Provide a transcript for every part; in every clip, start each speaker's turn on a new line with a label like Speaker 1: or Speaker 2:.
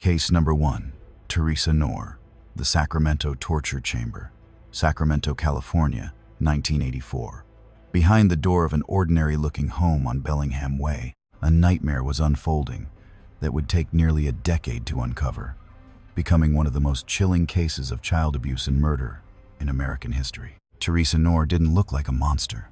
Speaker 1: Case number 1. Theresa Knorr, the Sacramento Torture Chamber, Sacramento, California, 1984. Behind the door of an ordinary-looking home on Bellingham Way, a nightmare was unfolding that would take nearly a decade to uncover, becoming one of the most chilling cases of child abuse and murder in American history. Theresa Knorr didn't look like a monster.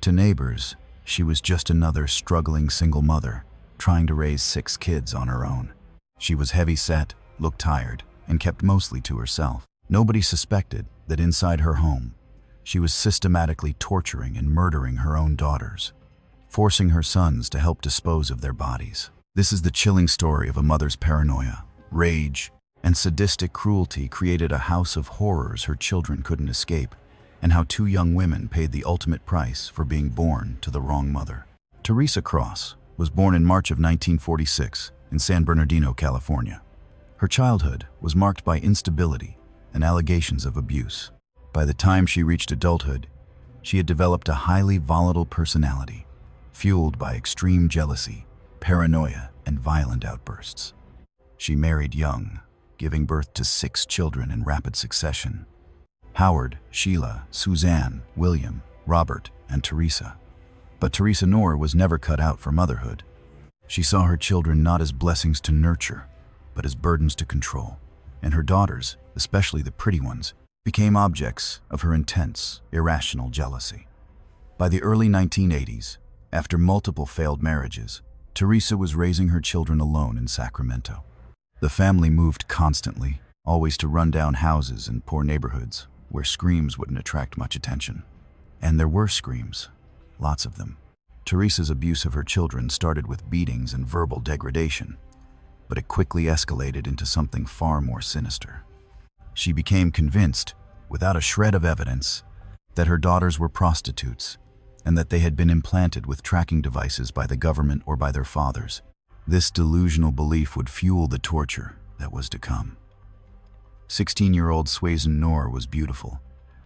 Speaker 1: To neighbors, she was just another struggling single mother trying to raise 6 kids on her own. She was heavy-set, looked tired, and kept mostly to herself. Nobody suspected that inside her home, she was systematically torturing and murdering her own daughters, forcing her sons to help dispose of their bodies. This is the chilling story of a mother's paranoia, rage, and sadistic cruelty created a house of horrors her children couldn't escape, and how 2 young women paid the ultimate price for being born to the wrong mother. Theresa Cross was born in March of 1946 in San Bernardino, California. Her childhood was marked by instability and allegations of abuse. By the time she reached adulthood, she had developed a highly volatile personality, fueled by extreme jealousy, paranoia, and violent outbursts. She married young, giving birth to 6 children in rapid succession: Howard, Sheila, Suzanne, William, Robert, and Theresa. But Theresa Knorr was never cut out for motherhood. She saw her children not as blessings to nurture, but as burdens to control, and her daughters, especially the pretty ones, became objects of her intense, irrational jealousy. By the early 1980s, after multiple failed marriages, Theresa was raising her children alone in Sacramento. The family moved constantly, always to run-down houses in poor neighborhoods where screams wouldn't attract much attention. And there were screams, lots of them. Theresa's abuse of her children started with beatings and verbal degradation, but it quickly escalated into something far more sinister. She became convinced, without a shred of evidence, that her daughters were prostitutes and that they had been implanted with tracking devices by the government or by their fathers. This delusional belief would fuel the torture that was to come. 16-year-old Susan Knorr was beautiful,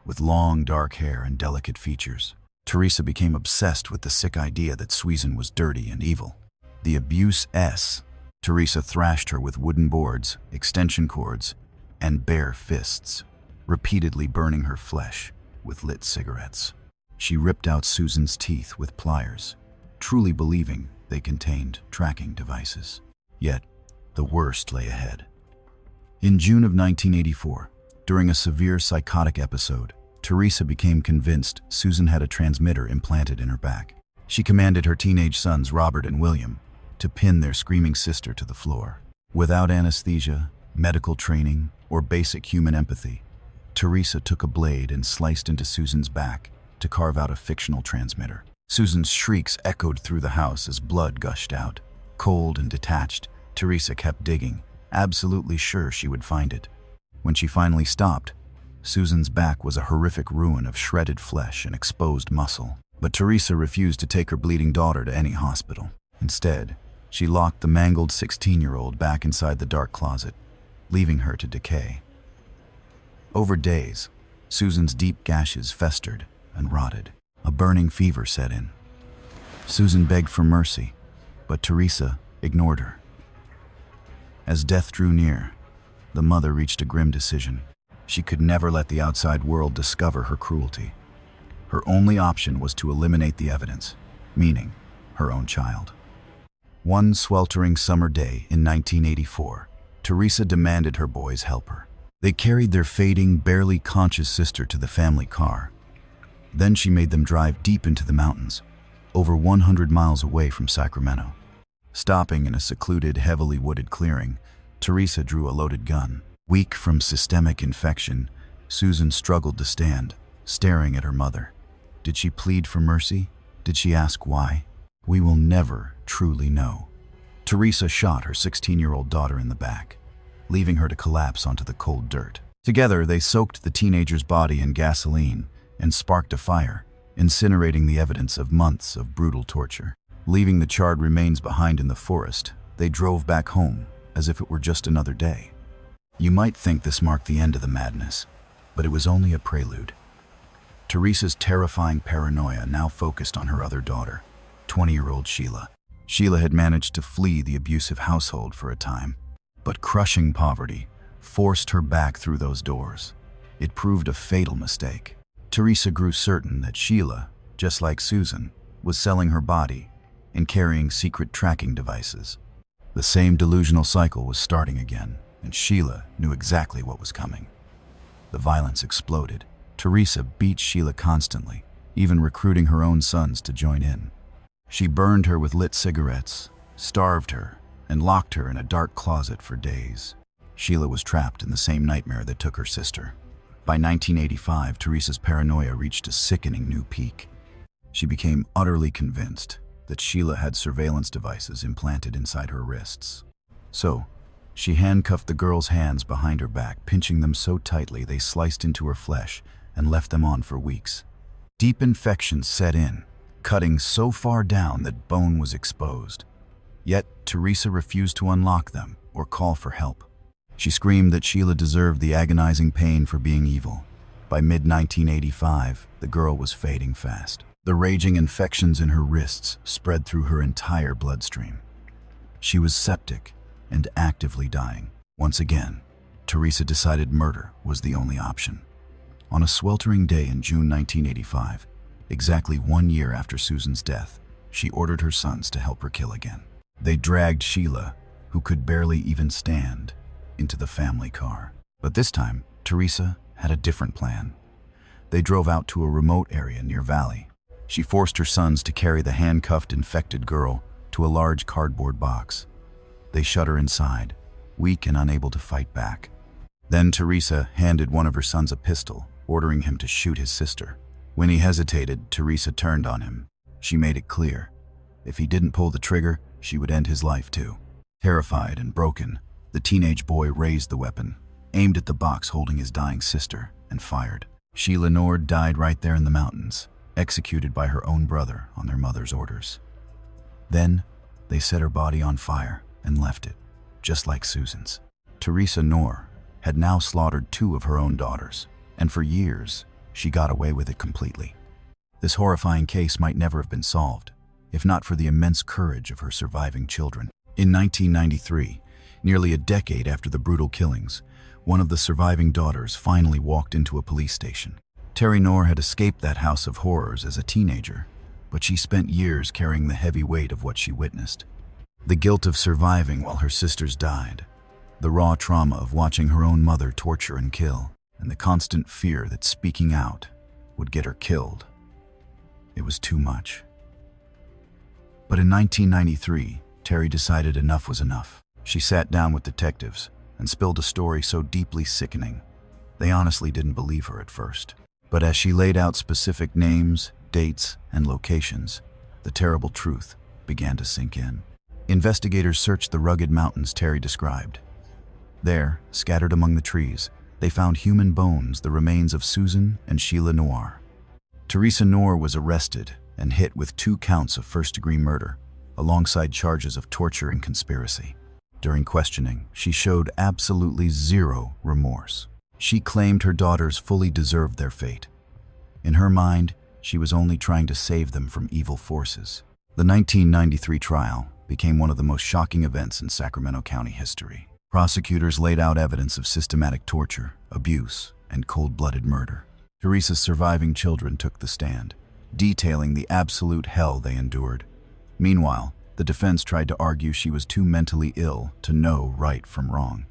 Speaker 1: with long dark hair and delicate features. Theresa became obsessed with the sick idea that Susan was dirty and evil. The abuse Theresa thrashed her with wooden boards, extension cords, and bare fists, repeatedly burning her flesh with lit cigarettes. She ripped out Susan's teeth with pliers, truly believing they contained tracking devices. Yet, the worst lay ahead. In June of 1984, during a severe psychotic episode, Theresa became convinced Susan had a transmitter implanted in her back. She commanded her teenage sons, Robert and William, to pin their screaming sister to the floor. Without anesthesia, medical training, or basic human empathy, Theresa took a blade and sliced into Susan's back to carve out a fictional transmitter. Susan's shrieks echoed through the house as blood gushed out. Cold and detached, Theresa kept digging, absolutely sure she would find it. When she finally stopped, Susan's back was a horrific ruin of shredded flesh and exposed muscle. But Theresa refused to take her bleeding daughter to any hospital. Instead, she locked the mangled 16-year-old back inside the dark closet, leaving her to decay. Over days, Susan's deep gashes festered and rotted. A burning fever set in. Susan begged for mercy, but Theresa ignored her. As death drew near, the mother reached a grim decision. She could never let the outside world discover her cruelty. Her only option was to eliminate the evidence, meaning her own child. One sweltering summer day in 1984, Theresa demanded her boys help her. They carried their fading, barely conscious sister to the family car. Then she made them drive deep into the mountains, over 100 miles away from Sacramento. Stopping in a secluded, heavily wooded clearing, Theresa drew a loaded gun. Weak from systemic infection, Susan struggled to stand, staring at her mother. Did she plead for mercy? Did she ask why? We will never truly know. Theresa shot her 16-year-old daughter in the back, leaving her to collapse onto the cold dirt. Together, they soaked the teenager's body in gasoline and sparked a fire, incinerating the evidence of months of brutal torture. Leaving the charred remains behind in the forest, they drove back home as if it were just another day. You might think this marked the end of the madness, but it was only a prelude. Theresa's terrifying paranoia now focused on her other daughter, 20-year-old Sheila. Sheila had managed to flee the abusive household for a time, But crushing poverty forced her back through those doors. It proved a fatal mistake. Theresa grew certain that Sheila, just like Susan, was selling her body and carrying secret tracking devices. The same delusional cycle was starting again, and Sheila knew exactly what was coming. The violence exploded. Theresa beat Sheila constantly, even recruiting her own sons to join in. She burned her with lit cigarettes, starved her, and locked her in a dark closet for days. Sheila was trapped in the same nightmare that took her sister. By 1985, Theresa's paranoia reached a sickening new peak. She became utterly convinced that Sheila had surveillance devices implanted inside her wrists. So, she handcuffed the girl's hands behind her back, pinching them so tightly they sliced into her flesh and left them on for weeks. Deep infections set in, cutting so far down that bone was exposed. Yet, Theresa refused to unlock them or call for help. She screamed that Sheila deserved the agonizing pain for being evil. By mid-1985, the girl was fading fast. The raging infections in her wrists spread through her entire bloodstream. She was septic and actively dying. Once again, Theresa decided murder was the only option. On a sweltering day in June 1985, exactly 1 year after Susan's death, she ordered her sons to help her kill again. They dragged Sheila, who could barely even stand, into the family car. But this time, Theresa had a different plan. They drove out to a remote area near Valley. She forced her sons to carry the handcuffed, infected girl to a large cardboard box. They shut her inside, weak and unable to fight back. Then Theresa handed one of her sons a pistol, ordering him to shoot his sister. When he hesitated, Theresa turned on him. She made it clear, if he didn't pull the trigger, she would end his life too. Terrified and broken, the teenage boy raised the weapon, aimed at the box holding his dying sister, and fired. Sheila Knorr died right there in the mountains, executed by her own brother on their mother's orders. Then, they set her body on fire and left it, just like Susan's. Theresa Knorr had now slaughtered 2 of her own daughters, and for years, she got away with it completely. This horrifying case might never have been solved, if not for the immense courage of her surviving children. In 1993, nearly a decade after the brutal killings, one of the surviving daughters finally walked into a police station. Terry Knorr had escaped that house of horrors as a teenager, but she spent years carrying the heavy weight of what she witnessed. The guilt of surviving while her sisters died, the raw trauma of watching her own mother torture and kill, and the constant fear that speaking out would get her killed. It was too much. But in 1993, Terry decided enough was enough. She sat down with detectives and spilled a story so deeply sickening, they honestly didn't believe her at first. But as she laid out specific names, dates, and locations, the terrible truth began to sink in. Investigators searched the rugged mountains Terry described. There, scattered among the trees, they found human bones, the remains of Susan and Sheila Knorr. Theresa Knorr was arrested and hit with 2 counts of first-degree murder, alongside charges of torture and conspiracy. During questioning, she showed absolutely zero remorse. She claimed her daughters fully deserved their fate. In her mind, she was only trying to save them from evil forces. The 1993 trial became one of the most shocking events in Sacramento County history. Prosecutors laid out evidence of systematic torture, abuse, and cold-blooded murder. Theresa's surviving children took the stand, detailing the absolute hell they endured. Meanwhile, the defense tried to argue she was too mentally ill to know right from wrong.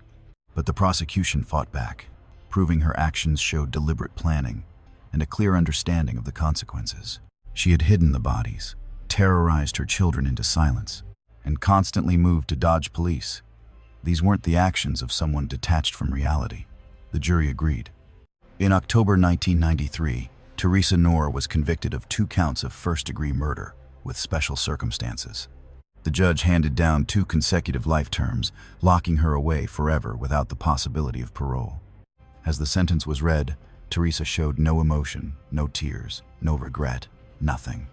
Speaker 1: But the prosecution fought back, proving her actions showed deliberate planning and a clear understanding of the consequences. She had hidden the bodies, terrorized her children into silence, and constantly moved to dodge police. These weren't the actions of someone detached from reality. The jury agreed. In October 1993, Theresa Knorr was convicted of 2 counts of first-degree murder with special circumstances. The judge handed down 2 consecutive life terms, locking her away forever without the possibility of parole. As the sentence was read, Theresa showed no emotion, no tears, no regret, nothing.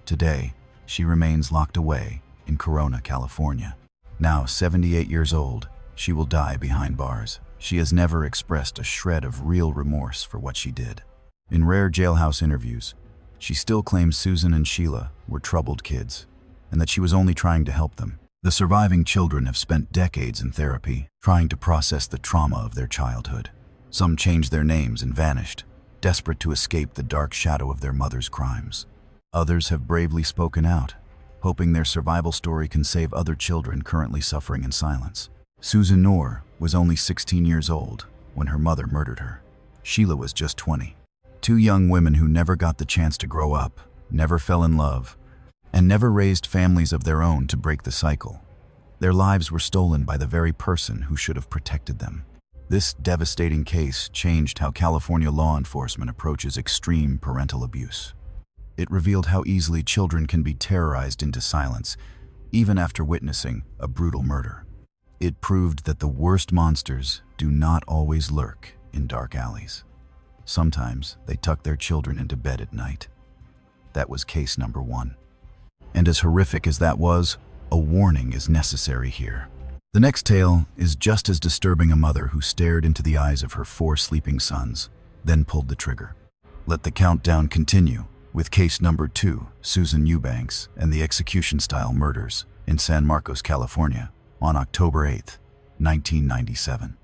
Speaker 1: Today, she remains locked away in Corona, California. Now 78 years old, she will die behind bars. She has never expressed a shred of real remorse for what she did. In rare jailhouse interviews, she still claims Susan and Sheila were troubled kids, and that she was only trying to help them. The surviving children have spent decades in therapy, trying to process the trauma of their childhood. Some changed their names and vanished, desperate to escape the dark shadow of their mother's crimes. Others have bravely spoken out, hoping their survival story can save other children currently suffering in silence. Theresa Knorr was only 16 years old when her mother murdered her. Sheila was just 20. Two young women who never got the chance to grow up, never fell in love, and never raised families of their own to break the cycle. Their lives were stolen by the very person who should have protected them. This devastating case changed how California law enforcement approaches extreme parental abuse. It revealed how easily children can be terrorized into silence, even after witnessing a brutal murder. It proved that the worst monsters do not always lurk in dark alleys. Sometimes they tuck their children into bed at night. That was case number 1. And as horrific as that was, a warning is necessary here. The next tale is just as disturbing. A mother who stared into the eyes of her 4 sleeping sons, then pulled the trigger. Let the countdown continue with case number 2, Susan Eubanks and the execution-style murders in San Marcos, California, on October 8, 1997.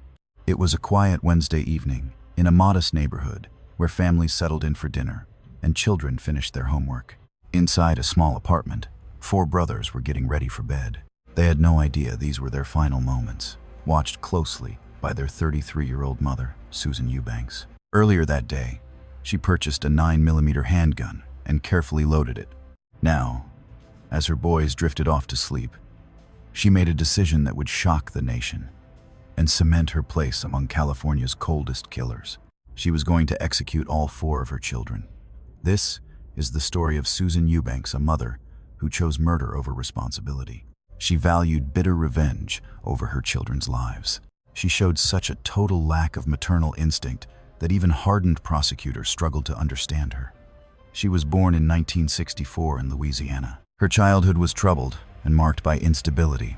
Speaker 1: It was a quiet Wednesday evening in a modest neighborhood where families settled in for dinner and children finished their homework. Inside a small apartment, 4 brothers were getting ready for bed. They had no idea these were their final moments, watched closely by their 33-year-old mother, Susan Eubanks. Earlier that day, she purchased a 9mm handgun and carefully loaded it. Now, as her boys drifted off to sleep, she made a decision that would shock the nation and cement her place among California's coldest killers. She was going to execute all 4 of her children. This is the story of Susan Eubanks, a mother who chose murder over responsibility. She valued bitter revenge over her children's lives. She showed such a total lack of maternal instinct that even hardened prosecutors struggled to understand her. She was born in 1964 in Louisiana. Her childhood was troubled and marked by instability,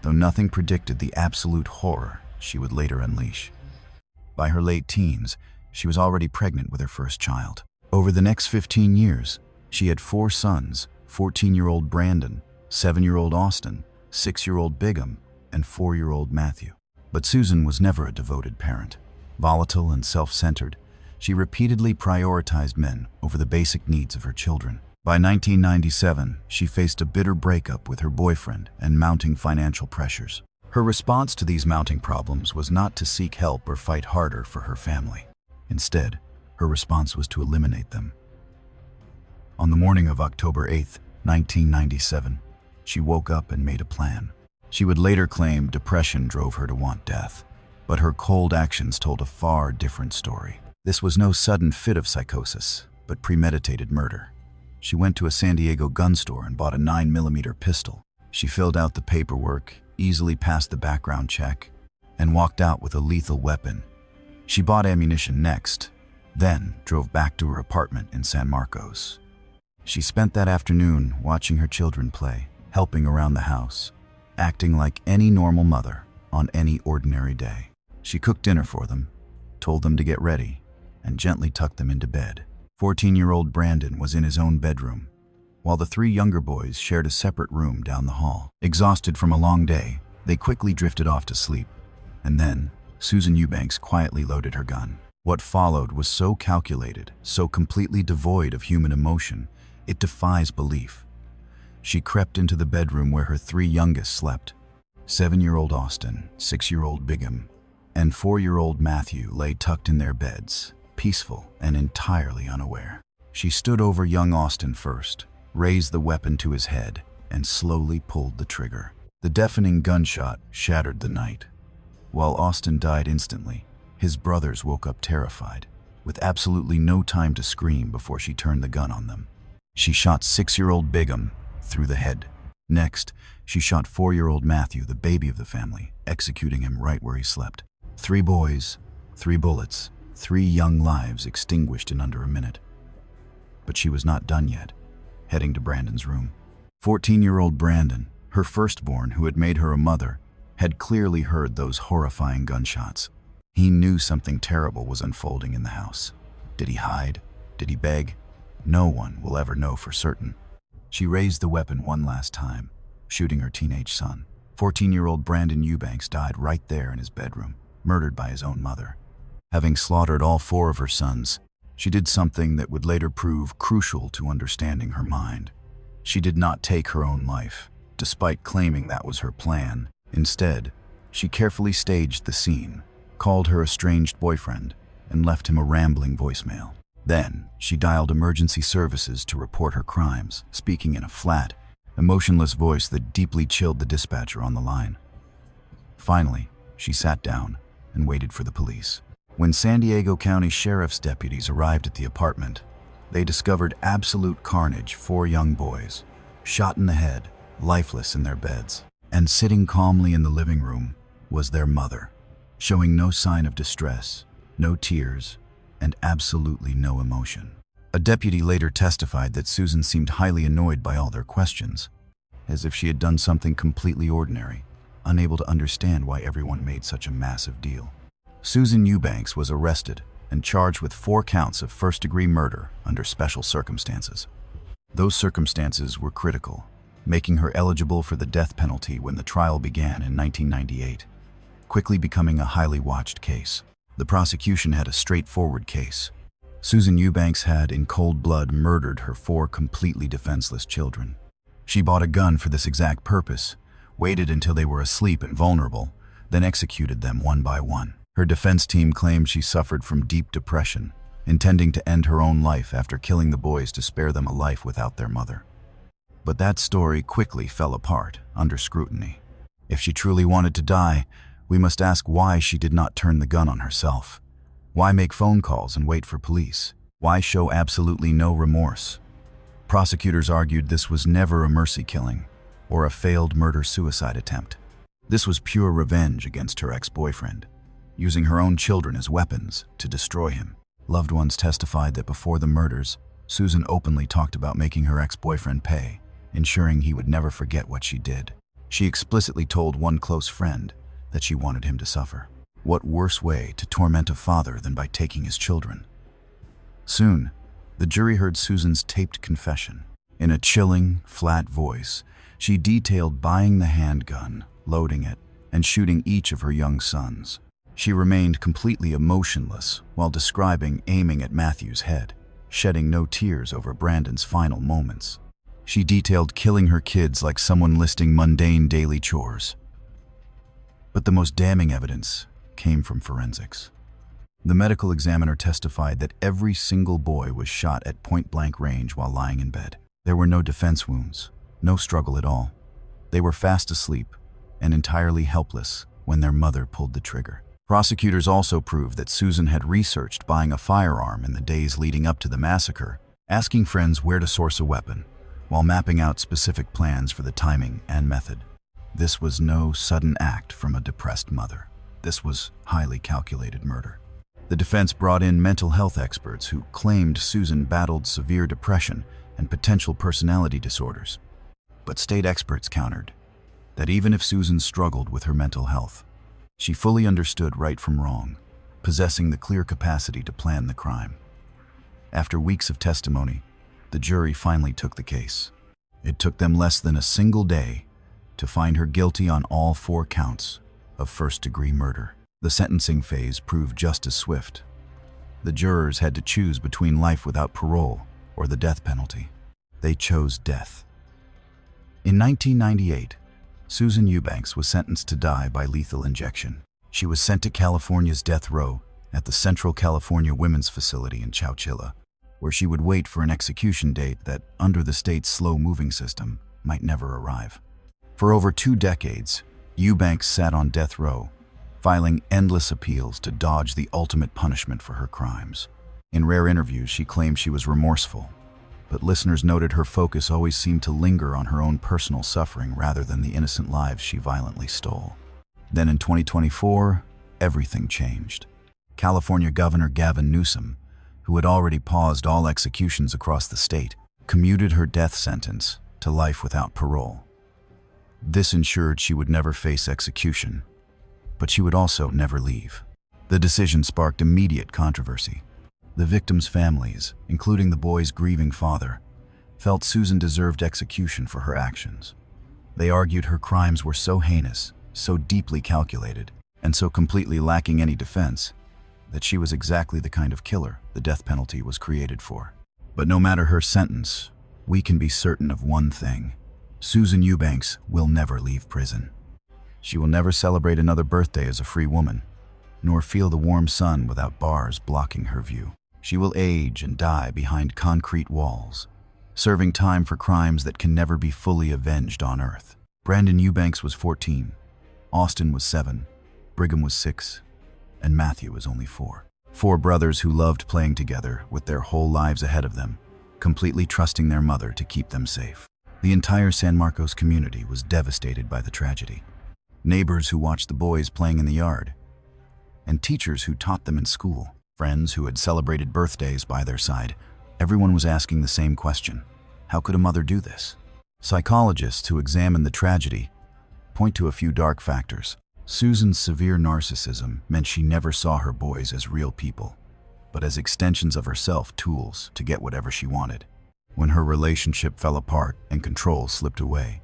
Speaker 1: though nothing predicted the absolute horror she would later unleash. By her late teens, she was already pregnant with her first child. Over the next 15 years, she had 4 sons, 14-year-old Brandon, 7-year-old Austin, 6-year-old Bigham, and 4-year-old Matthew. But Susan was never a devoted parent. Volatile and self-centered, she repeatedly prioritized men over the basic needs of her children. By 1997, she faced a bitter breakup with her boyfriend and mounting financial pressures. Her response to these mounting problems was not to seek help or fight harder for her family. Instead, her response was to eliminate them. On the morning of October 8, 1997, she woke up and made a plan. She would later claim depression drove her to want death, but her cold actions told a far different story. This was no sudden fit of psychosis, but premeditated murder. She went to a San Diego gun store and bought a 9mm pistol. She filled out the paperwork, easily passed the background check, and walked out with a lethal weapon. She bought ammunition next, then drove back to her apartment in San Marcos. She spent that afternoon watching her children play, helping around the house, acting like any normal mother on any ordinary day. She cooked dinner for them, told them to get ready, and gently tucked them into bed. 14-year-old Brandon was in his own bedroom, while the 3 younger boys shared a separate room down the hall. Exhausted from a long day, they quickly drifted off to sleep, and then Susan Eubanks quietly loaded her gun. What followed was so calculated, so completely devoid of human emotion, it defies belief. She crept into the bedroom where her 3 youngest slept. 7-year-old Austin, 6-year-old Bigham, and 4-year-old Matthew lay tucked in their beds, peaceful and entirely unaware. She stood over young Austin first, raised the weapon to his head, and slowly pulled the trigger. The deafening gunshot shattered the night. While Austin died instantly, his brothers woke up terrified, with absolutely no time to scream before she turned the gun on them. She shot 6-year-old Bigham through the head. Next, she shot 4-year-old Matthew, the baby of the family, executing him right where he slept. 3 boys, 3 bullets, 3 young lives extinguished in under a minute. But she was not done yet. Heading to Brandon's room. 14-year-old Brandon, her firstborn who had made her a mother, had clearly heard those horrifying gunshots. He knew something terrible was unfolding in the house. Did he hide? Did he beg? No one will ever know for certain. She raised the weapon one last time, shooting her teenage son. 14-year-old Brandon Eubanks died right there in his bedroom, murdered by his own mother. Having slaughtered all 4 of her sons, she did something that would later prove crucial to understanding her mind. She did not take her own life, despite claiming that was her plan. Instead, she carefully staged the scene, called her estranged boyfriend, and left him a rambling voicemail. Then, she dialed emergency services to report her crimes, speaking in a flat, emotionless voice that deeply chilled the dispatcher on the line. Finally, she sat down and waited for the police. When San Diego County Sheriff's deputies arrived at the apartment, they discovered absolute carnage. 4 young boys, shot in the head, lifeless in their beds. And sitting calmly in the living room was their mother, showing no sign of distress, no tears, and absolutely no emotion. A deputy later testified that Susan seemed highly annoyed by all their questions, as if she had done something completely ordinary, unable to understand why everyone made such a massive deal. Susan Eubanks was arrested and charged with 4 counts of first-degree murder under special circumstances. Those circumstances were critical, making her eligible for the death penalty when the trial began in 1998, quickly becoming a highly watched case. The prosecution had a straightforward case. Susan Eubanks had, in cold blood, murdered her 4 completely defenseless children. She bought a gun for this exact purpose, waited until they were asleep and vulnerable, then executed them one by one. Her defense team claimed she suffered from deep depression, intending to end her own life after killing the boys to spare them a life without their mother. But that story quickly fell apart under scrutiny. If she truly wanted to die, we must ask why she did not turn the gun on herself. Why make phone calls and wait for police? Why show absolutely no remorse? Prosecutors argued this was never a mercy killing or a failed murder-suicide attempt. This was pure revenge against her ex-boyfriend, using her own children as weapons to destroy him. Loved ones testified that before the murders, Susan openly talked about making her ex-boyfriend pay, ensuring he would never forget what she did. She explicitly told one close friend that she wanted him to suffer. What worse way to torment a father than by taking his children? Soon, the jury heard Susan's taped confession. In a chilling, flat voice, she detailed buying the handgun, loading it, and shooting each of her young sons. She remained completely emotionless while describing aiming at Matthew's head, shedding no tears over Brandon's final moments. She detailed killing her kids like someone listing mundane daily chores. But the most damning evidence came from forensics. The medical examiner testified that every single boy was shot at point-blank range while lying in bed. There were no defense wounds, no struggle at all. They were fast asleep and entirely helpless when their mother pulled the trigger. Prosecutors also proved that Susan had researched buying a firearm in the days leading up to the massacre, asking friends where to source a weapon, while mapping out specific plans for the timing and method. This was no sudden act from a depressed mother. This was highly calculated murder. The defense brought in mental health experts who claimed Susan battled severe depression and potential personality disorders. But state experts countered that even if Susan struggled with her mental health, she fully understood right from wrong, possessing the clear capacity to plan the crime. After weeks of testimony, the jury finally took the case. It took them less than a single day to find her guilty on all 4 counts of first-degree murder. The sentencing phase proved just as swift. The jurors had to choose between life without parole or the death penalty. They chose death. In 1998, Susan Eubanks was sentenced to die by lethal injection. She was sent to California's death row at the Central California Women's Facility in Chowchilla, where she would wait for an execution date that, under the state's slow-moving system, might never arrive. For over 2 decades, Eubanks sat on death row, filing endless appeals to dodge the ultimate punishment for her crimes. In rare interviews, she claimed she was remorseful, but listeners noted her focus always seemed to linger on her own personal suffering rather than the innocent lives she violently stole. Then in 2024, everything changed. California Governor Gavin Newsom, who had already paused all executions across the state, commuted her death sentence to life without parole. This ensured she would never face execution, but she would also never leave. The decision sparked immediate controversy. The victims' families, including the boy's grieving father, felt Susan deserved execution for her actions. They argued her crimes were so heinous, so deeply calculated, and so completely lacking any defense, that she was exactly the kind of killer the death penalty was created for. But no matter her sentence, we can be certain of one thing. Susan Eubanks will never leave prison. She will never celebrate another birthday as a free woman, nor feel the warm sun without bars blocking her view. She will age and die behind concrete walls, serving time for crimes that can never be fully avenged on Earth. Brandon Eubanks was 14, Austin was 7, Brigham was 6, and Matthew was only 4. 4 brothers who loved playing together with their whole lives ahead of them, completely trusting their mother to keep them safe. The entire San Marcos community was devastated by the tragedy. Neighbors who watched the boys playing in the yard, and teachers who taught them in school, friends who had celebrated birthdays by their side, everyone was asking the same question: how could a mother do this? Psychologists who examine the tragedy point to a few dark factors. Susan's severe narcissism meant she never saw her boys as real people, but as extensions of herself, tools to get whatever she wanted. When her relationship fell apart and control slipped away,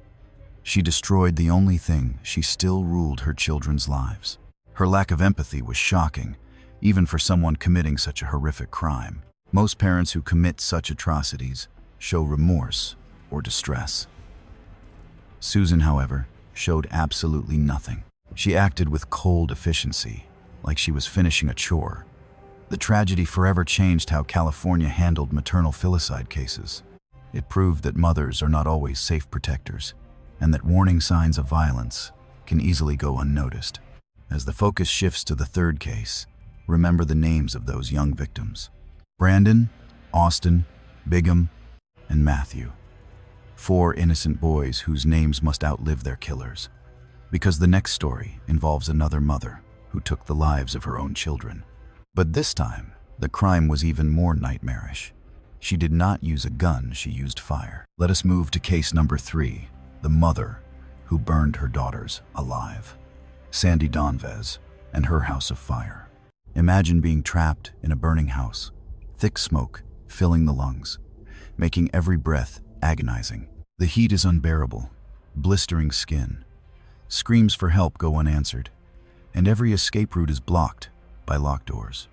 Speaker 1: she destroyed the only thing she still ruled her children's lives. Her lack of empathy was shocking, even for someone committing such a horrific crime. Most parents who commit such atrocities show remorse or distress. Susan, however, showed absolutely nothing. She acted with cold efficiency, like she was finishing a chore. The tragedy forever changed how California handled maternal filicide cases. It proved that mothers are not always safe protectors, and that warning signs of violence can easily go unnoticed. As the focus shifts to the third case, remember the names of those young victims: Brandon, Austin, Brigham, and Matthew. 4 innocent boys whose names must outlive their killers. Because the next story involves another mother who took the lives of her own children. But this time, the crime was even more nightmarish. She did not use a gun, she used fire. Let us move to case number 3, the mother who burned her daughters alive. Sandy Donves and her house of fire. Imagine being trapped in a burning house, thick smoke filling the lungs, making every breath agonizing. The heat is unbearable, blistering skin. Screams for help go unanswered, and every escape route is blocked by locked doors.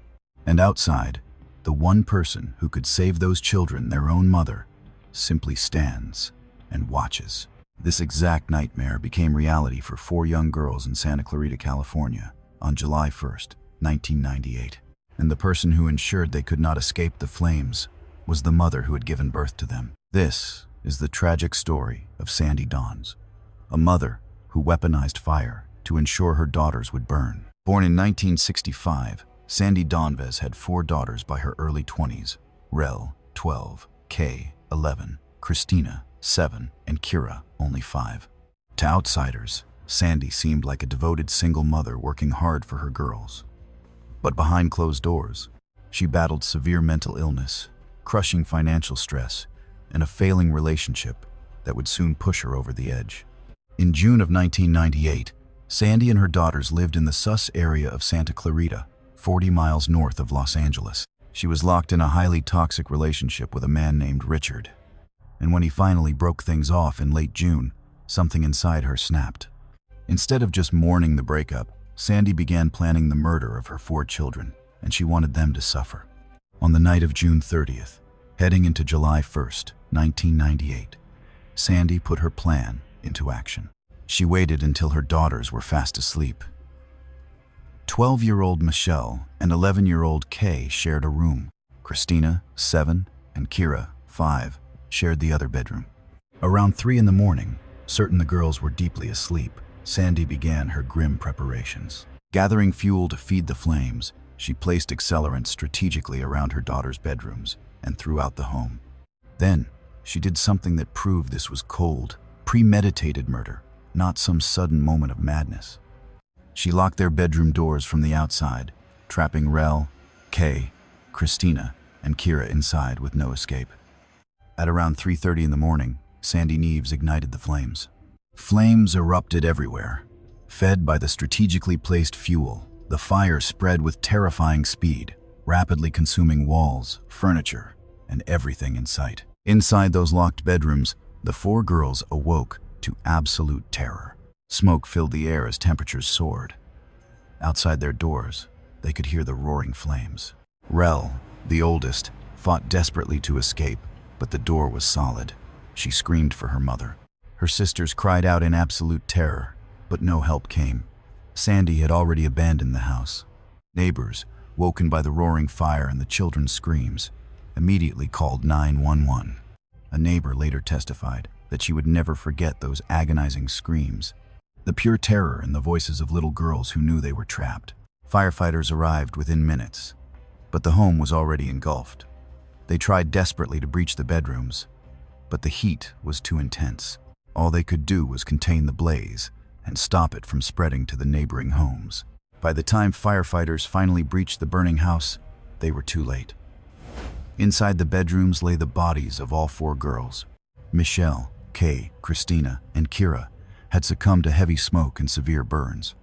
Speaker 1: And outside, the one person who could save those children, their own mother, simply stands and watches. This exact nightmare became reality for 4 young girls in Santa Clarita, California, on July 1st, 1998. And the person who ensured they could not escape the flames was the mother who had given birth to them. This is the tragic story of Sandy Donves, a mother who weaponized fire to ensure her daughters would burn. Born in 1965, Sandy Donves had 4 daughters by her early 20s: Rel, 12, Kay, 11, Christina, 7, and Kira, only 5. To outsiders, Sandy seemed like a devoted single mother working hard for her girls. But behind closed doors, she battled severe mental illness, crushing financial stress, and a failing relationship that would soon push her over the edge. In June of 1998, Sandy and her daughters lived in the Sus area of Santa Clarita, 40 miles north of Los Angeles. She was locked in a highly toxic relationship with a man named Richard. And when he finally broke things off in late June, something inside her snapped. Instead of just mourning the breakup, Sandy began planning the murder of her 4 children, and she wanted them to suffer. On the night of June 30th, heading into July 1st, 1998, Sandy put her plan into action. She waited until her daughters were fast asleep. 12-year-old Michelle and 11-year-old Kay shared a room. Christina, 7, and Kira, 5, shared the other bedroom. Around 3 in the morning, certain the girls were deeply asleep, Sandy began her grim preparations. Gathering fuel to feed the flames, she placed accelerants strategically around her daughters' bedrooms and throughout the home. Then, she did something that proved this was cold, premeditated murder, not some sudden moment of madness. She locked their bedroom doors from the outside, trapping Rel, Kay, Christina, and Kira inside with no escape. At around 3:30 in the morning, Sandy Neves ignited the flames. Flames erupted everywhere. Fed by the strategically placed fuel, the fire spread with terrifying speed, rapidly consuming walls, furniture, and everything in sight. Inside those locked bedrooms, the 4 girls awoke to absolute terror. Smoke filled the air as temperatures soared. Outside their doors, they could hear the roaring flames. Rel, the oldest, fought desperately to escape, but the door was solid. She screamed for her mother. Her sisters cried out in absolute terror, but no help came. Sandy had already abandoned the house. Neighbors, woken by the roaring fire and the children's screams, immediately called 911. A neighbor later testified that she would never forget those agonizing screams, the pure terror in the voices of little girls who knew they were trapped. Firefighters arrived within minutes, but the home was already engulfed. They tried desperately to breach the bedrooms, but the heat was too intense. All they could do was contain the blaze and stop it from spreading to the neighboring homes. By the time firefighters finally breached the burning house, they were too late. Inside the bedrooms lay the bodies of all 4 girls. Michelle, Kay, Christina, and Kira had succumbed to heavy smoke and severe burns.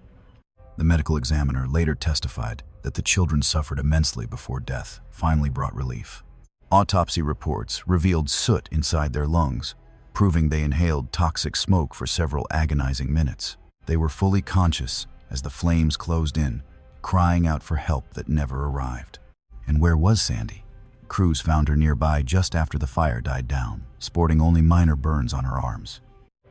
Speaker 1: The medical examiner later testified that the children suffered immensely before death finally brought relief. Autopsy reports revealed soot inside their lungs, proving they inhaled toxic smoke for several agonizing minutes. They were fully conscious as the flames closed in, crying out for help that never arrived. And where was Sandy? Crews found her nearby just after the fire died down, sporting only minor burns on her arms.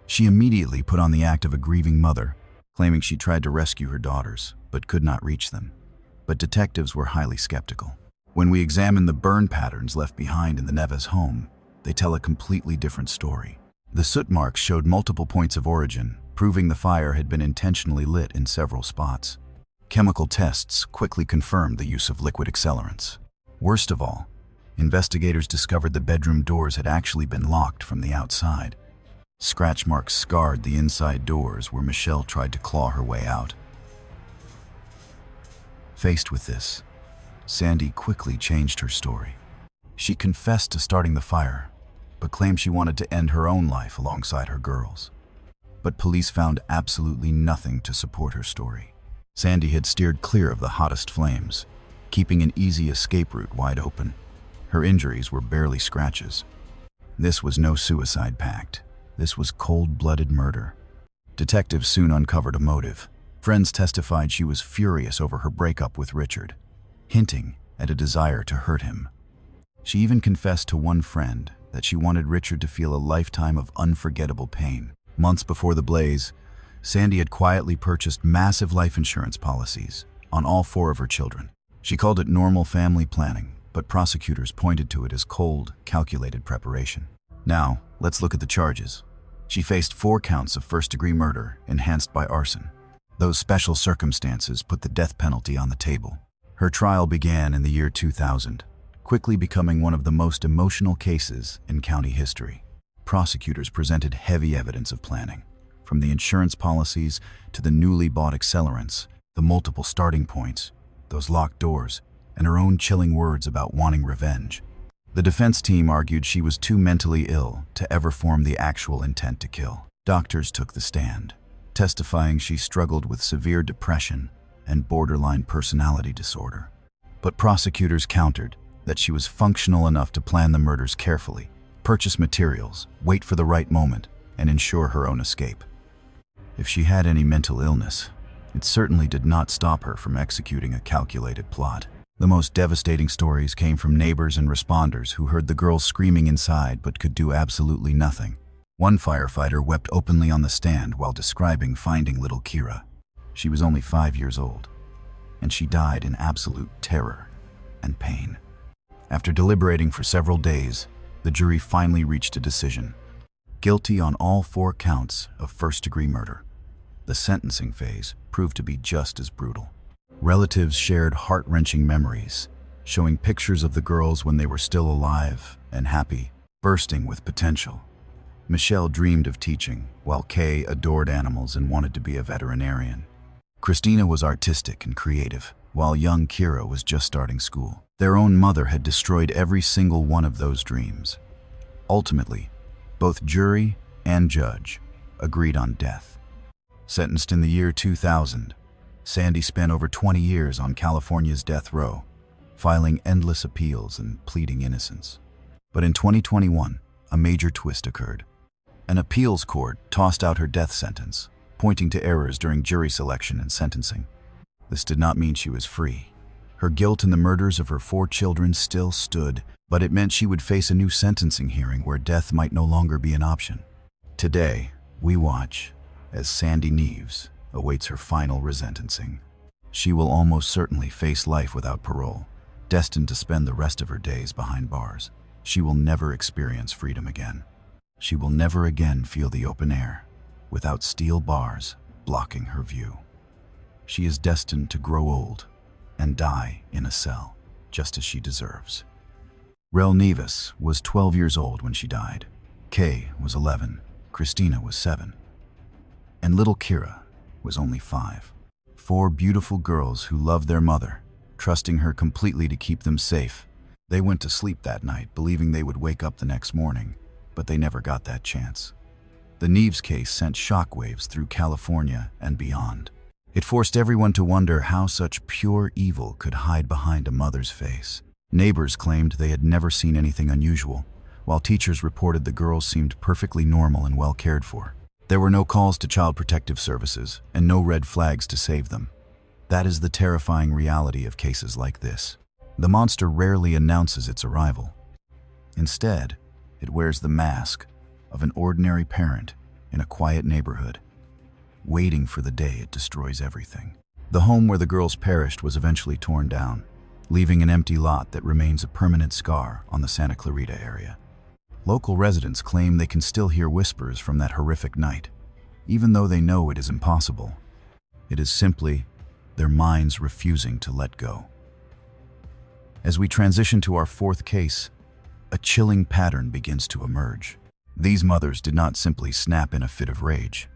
Speaker 1: She immediately put on the act of a grieving mother, claiming she tried to rescue her daughters, but could not reach them. But detectives were highly skeptical. When we examine the burn patterns left behind in the Neves home, they tell a completely different story. The soot marks showed multiple points of origin, proving the fire had been intentionally lit in several spots. Chemical tests quickly confirmed the use of liquid accelerants. Worst of all, investigators discovered the bedroom doors had actually been locked from the outside. Scratch marks scarred the inside doors where Michelle tried to claw her way out. Faced with this, Sandy quickly changed her story. She confessed to starting the fire, but claimed she wanted to end her own life alongside her girls. But police found absolutely nothing to support her story. Sandy had steered clear of the hottest flames, keeping an easy escape route wide open. Her injuries were barely scratches. This was no suicide pact. This was cold-blooded murder. Detectives soon uncovered a motive. Friends testified she was furious over her breakup with Richard, hinting at a desire to hurt him. She even confessed to one friend that she wanted Richard to feel a lifetime of unforgettable pain. Months before the blaze, Sandy had quietly purchased massive life insurance policies on all 4 of her children. She called it normal family planning, but prosecutors pointed to it as cold, calculated preparation. Now, let's look at the charges. She faced 4 counts of first-degree murder enhanced by arson. Those special circumstances put the death penalty on the table. Her trial began in the year 2000, quickly becoming one of the most emotional cases in county history. Prosecutors presented heavy evidence of planning, from the insurance policies to the newly bought accelerants, the multiple starting points, those locked doors, and her own chilling words about wanting revenge. The defense team argued she was too mentally ill to ever form the actual intent to kill. Doctors took the stand, testifying she struggled with severe depression and borderline personality disorder. But prosecutors countered that she was functional enough to plan the murders carefully, purchase materials, wait for the right moment, and ensure her own escape. If she had any mental illness, it certainly did not stop her from executing a calculated plot. The most devastating stories came from neighbors and responders who heard the girls screaming inside but could do absolutely nothing. One firefighter wept openly on the stand while describing finding little Kira. She was only 5 years old, and she died in absolute terror and pain. After deliberating for several days, the jury finally reached a decision. Guilty on all 4 counts of first-degree murder. The sentencing phase proved to be just as brutal. Relatives shared heart-wrenching memories, showing pictures of the girls when they were still alive and happy, bursting with potential. Michelle dreamed of teaching, while Kay adored animals and wanted to be a veterinarian. Christina was artistic and creative, while young Kira was just starting school. Their own mother had destroyed every single one of those dreams. Ultimately, both jury and judge agreed on death. Sentenced in the year 2000, Sandy spent over 20 years on California's death row, filing endless appeals and pleading innocence. But in 2021, a major twist occurred. An appeals court tossed out her death sentence, pointing to errors during jury selection and sentencing. This did not mean she was free. Her guilt in the murders of her 4 children still stood, but it meant she would face a new sentencing hearing where death might no longer be an option. Today, we watch as Sandy Neves awaits her final resentencing. She will almost certainly face life without parole, destined to spend the rest of her days behind bars. She will never experience freedom again. She will never again feel the open air, without steel bars blocking her view. She is destined to grow old and die in a cell, just as she deserves. Rel Neves was 12 years old when she died. Kay was 11, Christina was 7, and little Kira was only 5. 4 beautiful girls who loved their mother, trusting her completely to keep them safe. They went to sleep that night, believing they would wake up the next morning, but they never got that chance. The Neves case sent shockwaves through California and beyond. It forced everyone to wonder how such pure evil could hide behind a mother's face. Neighbors claimed they had never seen anything unusual, while teachers reported the girls seemed perfectly normal and well cared for. There were no calls to Child Protective Services and no red flags to save them. That is the terrifying reality of cases like this. The monster rarely announces its arrival. Instead, it wears the mask of an ordinary parent in a quiet neighborhood, waiting for the day it destroys everything. The home where the girls perished was eventually torn down, leaving an empty lot that remains a permanent scar on the Santa Clarita area. Local residents claim they can still hear whispers from that horrific night, even though they know it is impossible. It is simply their minds refusing to let go. As we transition to our 4th case, a chilling pattern begins to emerge. These mothers did not simply snap in a fit of rage.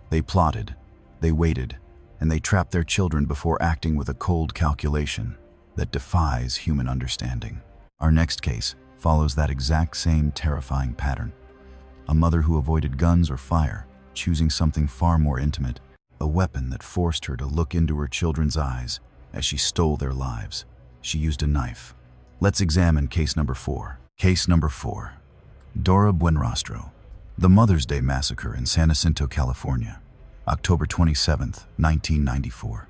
Speaker 1: They plotted, they waited, and they trapped their children before acting with a cold calculation that defies human understanding. Our next case follows that exact same terrifying pattern. A mother who avoided guns or fire, choosing something far more intimate, a weapon that forced her to look into her children's eyes as she stole their lives. She used a knife. Let's examine case number 4. Case number 4. Dora Buenrostro. The Mother's Day Massacre in San Jacinto, California, October 27, 1994.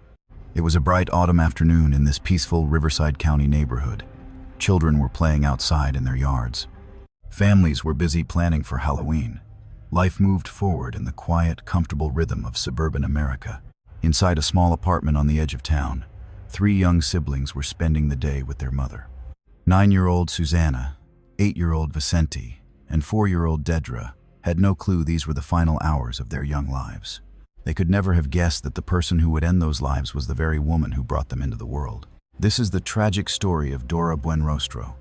Speaker 1: It was a bright autumn afternoon in this peaceful Riverside County neighborhood. Children were playing outside in their yards. Families were busy planning for Halloween. Life moved forward in the quiet, comfortable rhythm of suburban America. Inside a small apartment on the edge of town, 3 young siblings were spending the day with their mother. 9-year-old Susanna, 8-year-old Vicente, and 4-year-old Dedra had no clue these were the final hours of their young lives. They could never have guessed that the person who would end those lives was the very woman who brought them into the world. This is the tragic story of Dora Buenrostro,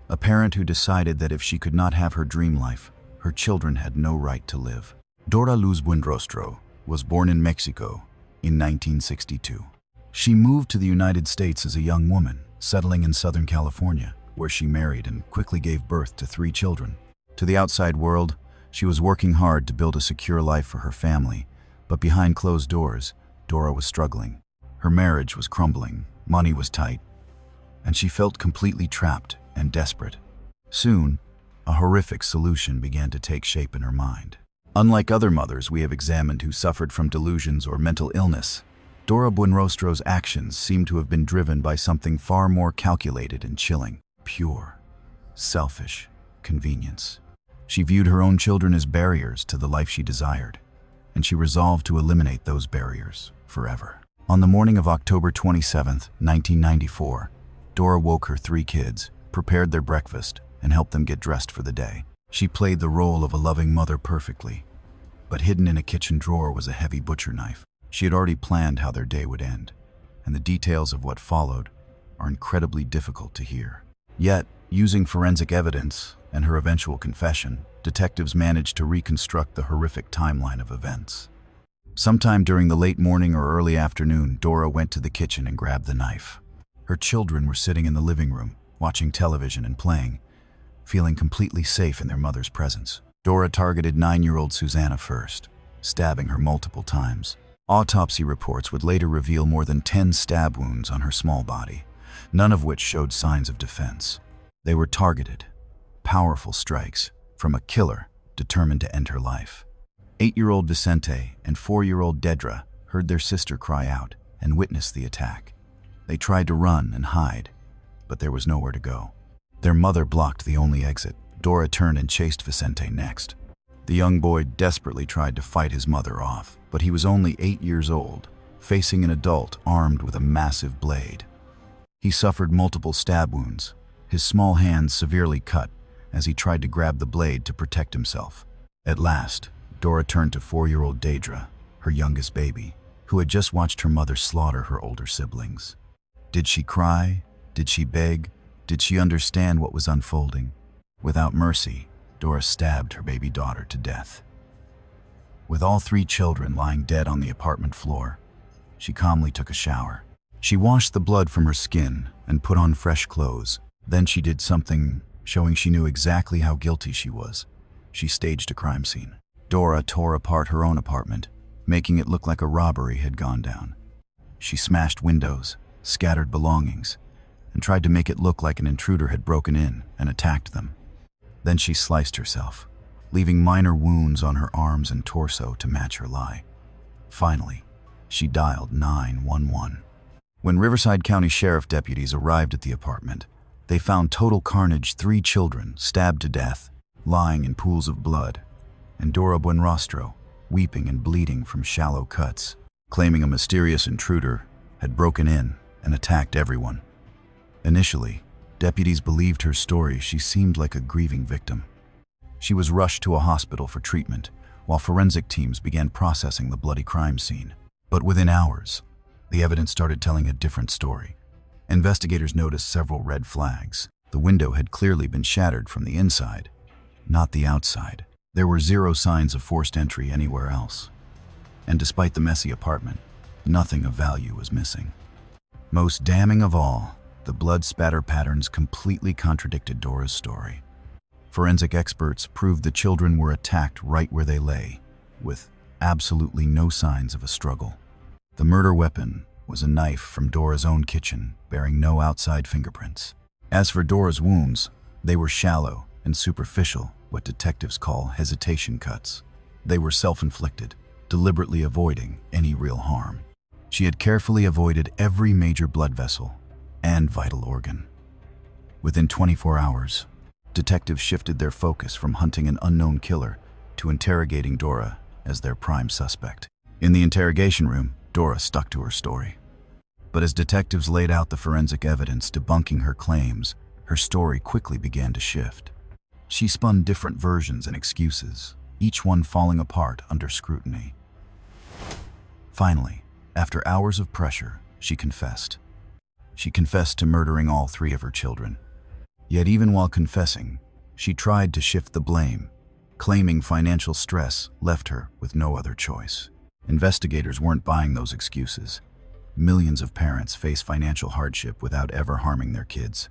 Speaker 1: a parent who decided that if she could not have her dream life, her children had no right to live. Dora Luz Buenrostro was born in Mexico in 1962. She moved to the United States as a young woman, settling in Southern California, where she married and quickly gave birth to 3 children. To the outside world, she was working hard to build a secure life for her family, but behind closed doors, Dora was struggling. Her marriage was crumbling, money was tight, and she felt completely trapped and desperate. Soon, a horrific solution began to take shape in her mind. Unlike other mothers we have examined who suffered from delusions or mental illness, Dora Buenrostro's actions seem to have been driven by something far more calculated and chilling: pure, selfish convenience. She viewed her own children as barriers to the life she desired, and she resolved to eliminate those barriers forever. On the morning of October 27, 1994, Dora woke her 3 kids, prepared their breakfast, and helped them get dressed for the day. She played the role of a loving mother perfectly, but hidden in a kitchen drawer was a heavy butcher knife. She had already planned how their day would end, and the details of what followed are incredibly difficult to hear. Yet, using forensic evidence and her eventual confession, detectives managed to reconstruct the horrific timeline of events. Sometime during the late morning or early afternoon, Dora went to the kitchen and grabbed the knife. Her children were sitting in the living room, watching television and playing, feeling completely safe in their mother's presence. Dora targeted 9-year-old Susanna first, stabbing her multiple times. Autopsy reports would later reveal more than 10 stab wounds on her small body, none of which showed signs of defense. They were targeted, powerful strikes from a killer determined to end her life. 8-year-old Vicente and 4-year-old Dedra heard their sister cry out and witnessed the attack. They tried to run and hide, but there was nowhere to go. Their mother blocked the only exit. Dora turned and chased Vicente next. The young boy desperately tried to fight his mother off, but he was only 8 years old, facing an adult armed with a massive blade. He suffered multiple stab wounds, his small hands severely cut as he tried to grab the blade to protect himself. At last, Dora turned to 4-year-old Dedra, her youngest baby, who had just watched her mother slaughter her older siblings. Did she cry? Did she beg? Did she understand what was unfolding? Without mercy, Dora stabbed her baby daughter to death. With all 3 children lying dead on the apartment floor, she calmly took a shower. She washed the blood from her skin and put on fresh clothes. Then she did something showing she knew exactly how guilty she was. She staged a crime scene. Dora tore apart her own apartment, making it look like a robbery had gone down. She smashed windows, scattered belongings, and tried to make it look like an intruder had broken in and attacked them. Then she sliced herself, leaving minor wounds on her arms and torso to match her lie. Finally, she dialed 911. When Riverside County Sheriff deputies arrived at the apartment, they found total carnage: 3 children stabbed to death, lying in pools of blood, and Dora Buenrostro, weeping and bleeding from shallow cuts, claiming a mysterious intruder had broken in and attacked everyone. Initially, deputies believed her story. She seemed like a grieving victim. She was rushed to a hospital for treatment, while forensic teams began processing the bloody crime scene. But within hours, the evidence started telling a different story. Investigators noticed several red flags. The window had clearly been shattered from the inside, not the outside. There were 0 signs of forced entry anywhere else. And despite the messy apartment, nothing of value was missing. Most damning of all, the blood spatter patterns completely contradicted Dora's story. Forensic experts proved the children were attacked right where they lay, with absolutely no signs of a struggle. The murder weapon was a knife from Dora's own kitchen, bearing no outside fingerprints. As for Dora's wounds, they were shallow and superficial, what detectives call hesitation cuts. They were self-inflicted, deliberately avoiding any real harm. She had carefully avoided every major blood vessel and vital organ. Within 24 hours, detectives shifted their focus from hunting an unknown killer to interrogating Dora as their prime suspect. In the interrogation room, Dora stuck to her story. But as detectives laid out the forensic evidence debunking her claims, her story quickly began to shift. She spun different versions and excuses, each one falling apart under scrutiny. Finally, after hours of pressure, she confessed. She confessed to murdering all 3 of her children. Yet even while confessing, she tried to shift the blame, claiming financial stress left her with no other choice. Investigators weren't buying those excuses. Millions of parents face financial hardship without ever harming their kids.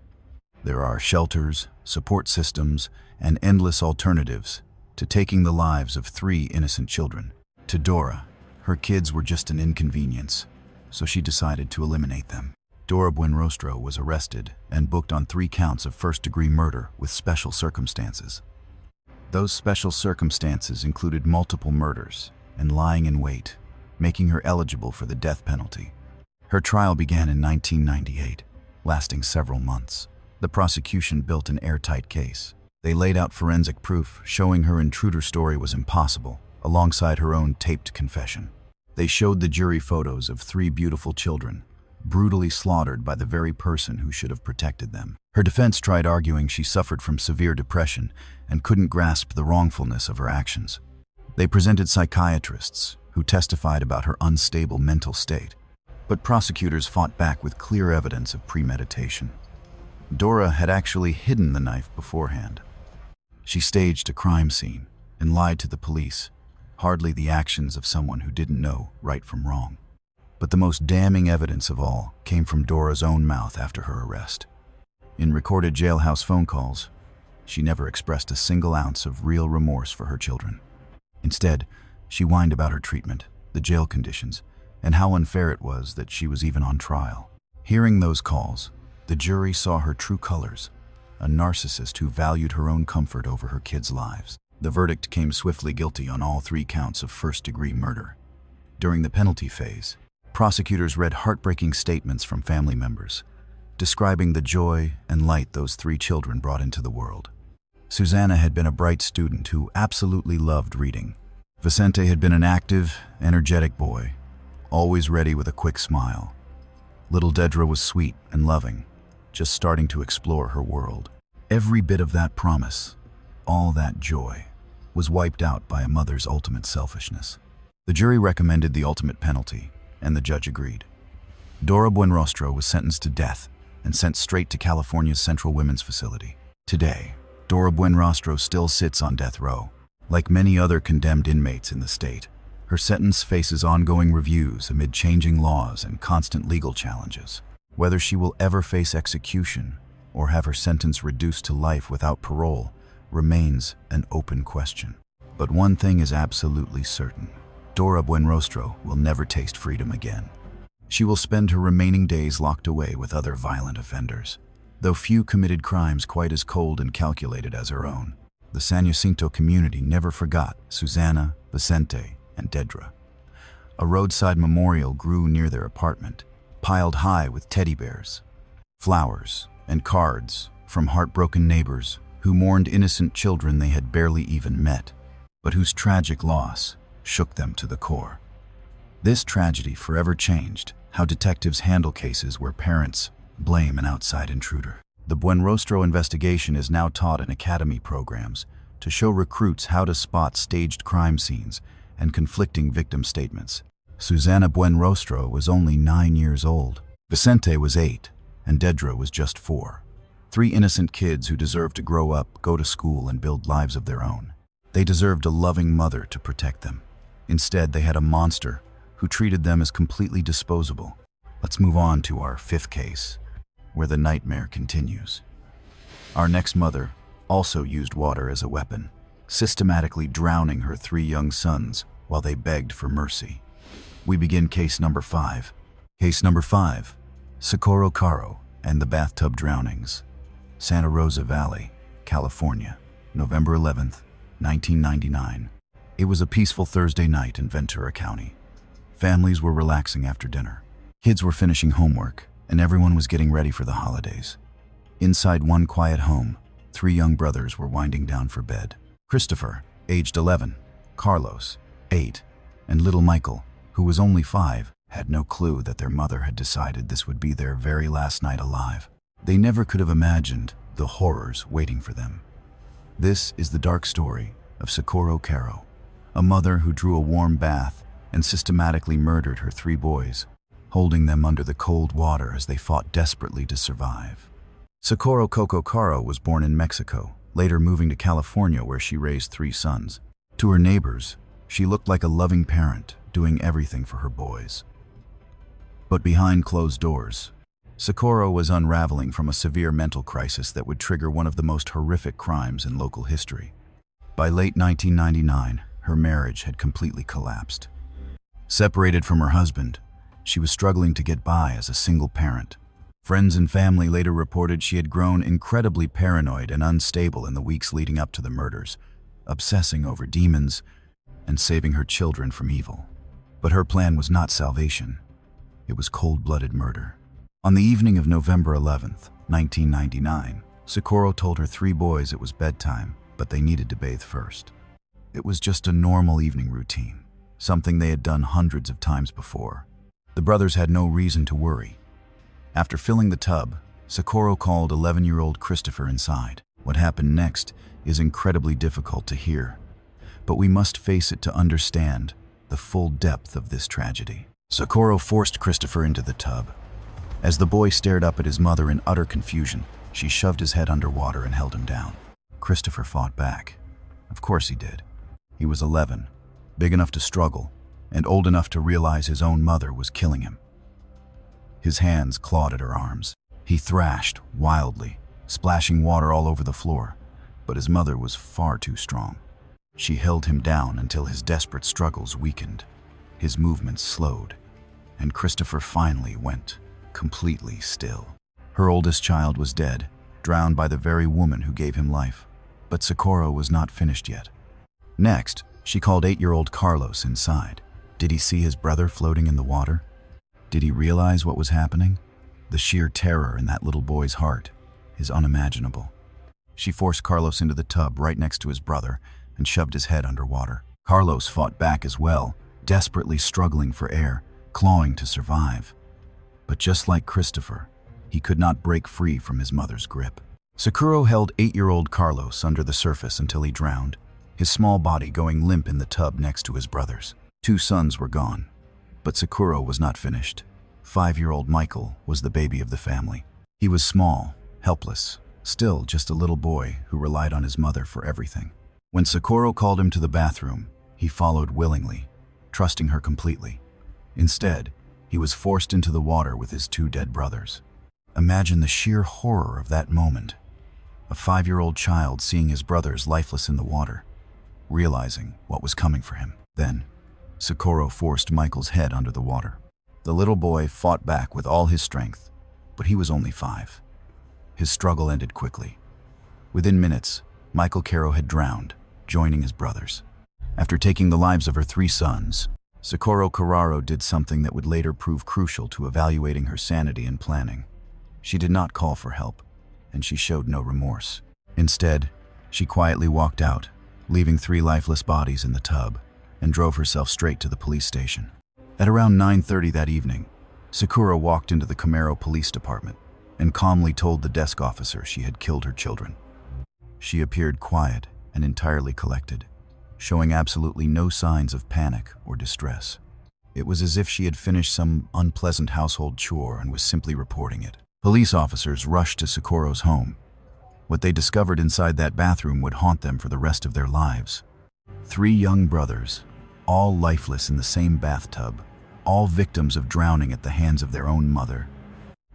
Speaker 1: There are shelters, support systems, and endless alternatives to taking the lives of 3 innocent children. To Dora, her kids were just an inconvenience, so she decided to eliminate them. Dora Buenrostro was arrested and booked on 3 counts of first-degree murder with special circumstances. Those special circumstances included multiple murders and lying in wait, making her eligible for the death penalty. Her trial began in 1998, lasting several months. The prosecution built an airtight case. They laid out forensic proof showing her intruder story was impossible, alongside her own taped confession. They showed the jury photos of 3 beautiful children, brutally slaughtered by the very person who should have protected them. Her defense tried arguing she suffered from severe depression and couldn't grasp the wrongfulness of her actions. They presented psychiatrists who testified about her unstable mental state, but prosecutors fought back with clear evidence of premeditation. Dora had actually hidden the knife beforehand. She staged a crime scene and lied to the police, hardly the actions of someone who didn't know right from wrong. But the most damning evidence of all came from Dora's own mouth after her arrest. In recorded jailhouse phone calls, she never expressed a single ounce of real remorse for her children. Instead, she whined about her treatment, the jail conditions, and how unfair it was that she was even on trial. Hearing those calls, the jury saw her true colors, a narcissist who valued her own comfort over her kids' lives. The verdict came swiftly guilty on all 3 counts of first-degree murder. During the penalty phase, prosecutors read heartbreaking statements from family members, describing the joy and light those 3 children brought into the world. Susanna had been a bright student who absolutely loved reading. Vicente had been an active, energetic boy, always ready with a quick smile. Little Dedra was sweet and loving, just starting to explore her world. Every bit of that promise, all that joy, was wiped out by a mother's ultimate selfishness. The jury recommended the ultimate penalty, and the judge agreed. Dora Buenrostro was sentenced to death and sent straight to California's Central Women's Facility. Today, Dora Buenrostro still sits on death row. Like many other condemned inmates in the state, her sentence faces ongoing reviews amid changing laws and constant legal challenges. Whether she will ever face execution or have her sentence reduced to life without parole remains an open question. But one thing is absolutely certain: Dora Buenrostro will never taste freedom again. She will spend her remaining days locked away with other violent offenders, though few committed crimes quite as cold and calculated as her own. The San Jacinto community never forgot Susanna, Vicente, and Dedra. A roadside memorial grew near their apartment, piled high with teddy bears, flowers, and cards from heartbroken neighbors who mourned innocent children they had barely even met, but whose tragic loss shook them to the core. This tragedy forever changed how detectives handle cases where parents blame an outside intruder. The Buenrostro investigation is now taught in academy programs to show recruits how to spot staged crime scenes and conflicting victim statements. Susanna Buenrostro was only 9 years old. Vicente was 8, and Dedra was just 4. 3 innocent kids who deserved to grow up, go to school, and build lives of their own. They deserved a loving mother to protect them. Instead, they had a monster who treated them as completely disposable. Let's move on to our 5th case, where the nightmare continues. Our next mother also used water as a weapon, systematically drowning her 3 young sons while they begged for mercy. We begin case number 5. Case number 5, Socorro Caro and the bathtub drownings. Santa Rosa Valley, California, November 11th, 1999. It was a peaceful Thursday night in Ventura County. Families were relaxing after dinner. Kids were finishing homework, and everyone was getting ready for the holidays. Inside one quiet home, 3 young brothers were winding down for bed. Christopher, aged 11, Carlos, 8, and little Michael, who was only 5, had no clue that their mother had decided this would be their very last night alive. They never could have imagined the horrors waiting for them. This is the dark story of Socorro Caro, a mother who drew a warm bath and systematically murdered her 3 boys, holding them under the cold water as they fought desperately to survive. Socorro Coco Caro was born in Mexico, later moving to California where she raised 3 sons. To her neighbors, she looked like a loving parent, doing everything for her boys. But behind closed doors, Socorro was unraveling from a severe mental crisis that would trigger one of the most horrific crimes in local history. By late 1999, her marriage had completely collapsed. Separated from her husband, she was struggling to get by as a single parent. Friends and family later reported she had grown incredibly paranoid and unstable in the weeks leading up to the murders, obsessing over demons and saving her children from evil. But her plan was not salvation. It was cold-blooded murder. On the evening of November 11th, 1999, Socorro told her 3 boys it was bedtime, but they needed to bathe first. It was just a normal evening routine, something they had done hundreds of times before. The brothers had no reason to worry. After filling the tub, Socorro called 11-year-old Christopher inside. What happened next is incredibly difficult to hear, but we must face it to understand the full depth of this tragedy. Socorro forced Christopher into the tub. As the boy stared up at his mother in utter confusion, she shoved his head underwater and held him down. Christopher fought back. Of course he did. He was 11, big enough to struggle, and old enough to realize his own mother was killing him. His hands clawed at her arms. He thrashed wildly, splashing water all over the floor, but his mother was far too strong. She held him down until his desperate struggles weakened. His movements slowed, and Christopher finally went completely still. Her oldest child was dead, drowned by the very woman who gave him life. But Socorro was not finished yet. Next, she called 8-year-old Carlos inside. Did he see his brother floating in the water? Did he realize what was happening? The sheer terror in that little boy's heart is unimaginable. She forced Carlos into the tub right next to his brother and shoved his head underwater. Carlos fought back as well, desperately struggling for air, clawing to survive. But just like Christopher, he could not break free from his mother's grip. Sakuro held 8-year-old Carlos under the surface until he drowned, his small body going limp in the tub next to his brother's. 2 sons were gone, but Sakuro was not finished. 5-year-old Michael was the baby of the family. He was small, helpless, still just a little boy who relied on his mother for everything. When Sakuro called him to the bathroom, he followed willingly, trusting her completely. Instead, he was forced into the water with his 2 dead brothers. Imagine the sheer horror of that moment. A 5-year-old child seeing his brothers lifeless in the water, realizing what was coming for him. Then, Sakuro forced Michael's head under the water. The little boy fought back with all his strength, but he was only 5. His struggle ended quickly. Within minutes, Michael Caro had drowned, joining his brothers. After taking the lives of her 3 sons, Sakuro Carraro did something that would later prove crucial to evaluating her sanity and planning. She did not call for help, and she showed no remorse. Instead, she quietly walked out, leaving 3 lifeless bodies in the tub, and drove herself straight to the police station. At around 9:30 that evening, Sakura walked into the Camaro Police Department and calmly told the desk officer she had killed her children. She appeared quiet and entirely collected, showing absolutely no signs of panic or distress. It was as if she had finished some unpleasant household chore and was simply reporting it. Police officers rushed to Sakuro's home. What they discovered inside that bathroom would haunt them for the rest of their lives. 3 young brothers, all lifeless in the same bathtub, all victims of drowning at the hands of their own mother.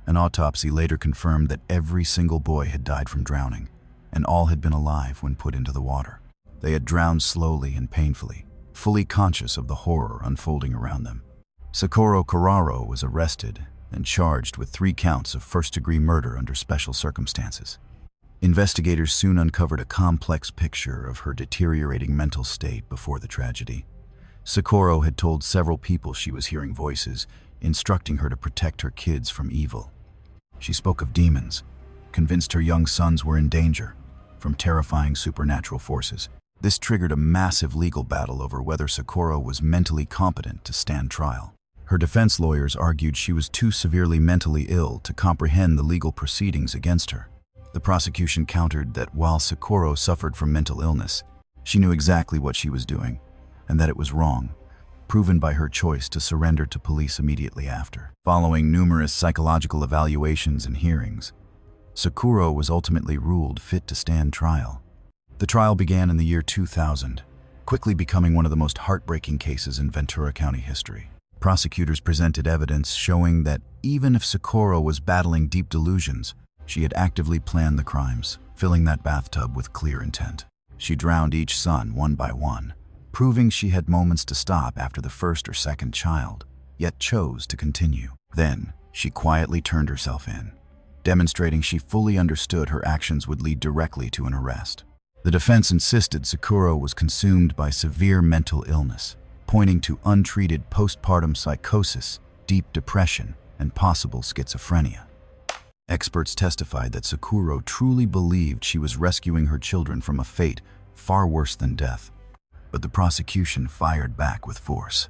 Speaker 1: An autopsy later confirmed that every single boy had died from drowning, and all had been alive when put into the water. They had drowned slowly and painfully, fully conscious of the horror unfolding around them. Sakuro Carraro was arrested and charged with 3 counts of first-degree murder under special circumstances. Investigators soon uncovered a complex picture of her deteriorating mental state before the tragedy. Sakuro had told several people she was hearing voices, instructing her to protect her kids from evil. She spoke of demons, convinced her young sons were in danger from terrifying supernatural forces. This triggered a massive legal battle over whether Sakuro was mentally competent to stand trial. Her defense lawyers argued she was too severely mentally ill to comprehend the legal proceedings against her. The prosecution countered that while Sakuro suffered from mental illness, she knew exactly what she was doing, and that it was wrong, proven by her choice to surrender to police immediately after. Following numerous psychological evaluations and hearings, Sakuro was ultimately ruled fit to stand trial. The trial began in the year 2000, quickly becoming one of the most heartbreaking cases in Ventura County history. Prosecutors presented evidence showing that even if Sakuro was battling deep delusions, she had actively planned the crimes, filling that bathtub with clear intent. She drowned each son one by one, proving she had moments to stop after the first or second child, yet chose to continue. Then, she quietly turned herself in, demonstrating she fully understood her actions would lead directly to an arrest. The defense insisted Sakuro was consumed by severe mental illness, pointing to untreated postpartum psychosis, deep depression, and possible schizophrenia. Experts testified that Sakuro truly believed she was rescuing her children from a fate far worse than death. But the prosecution fired back with force.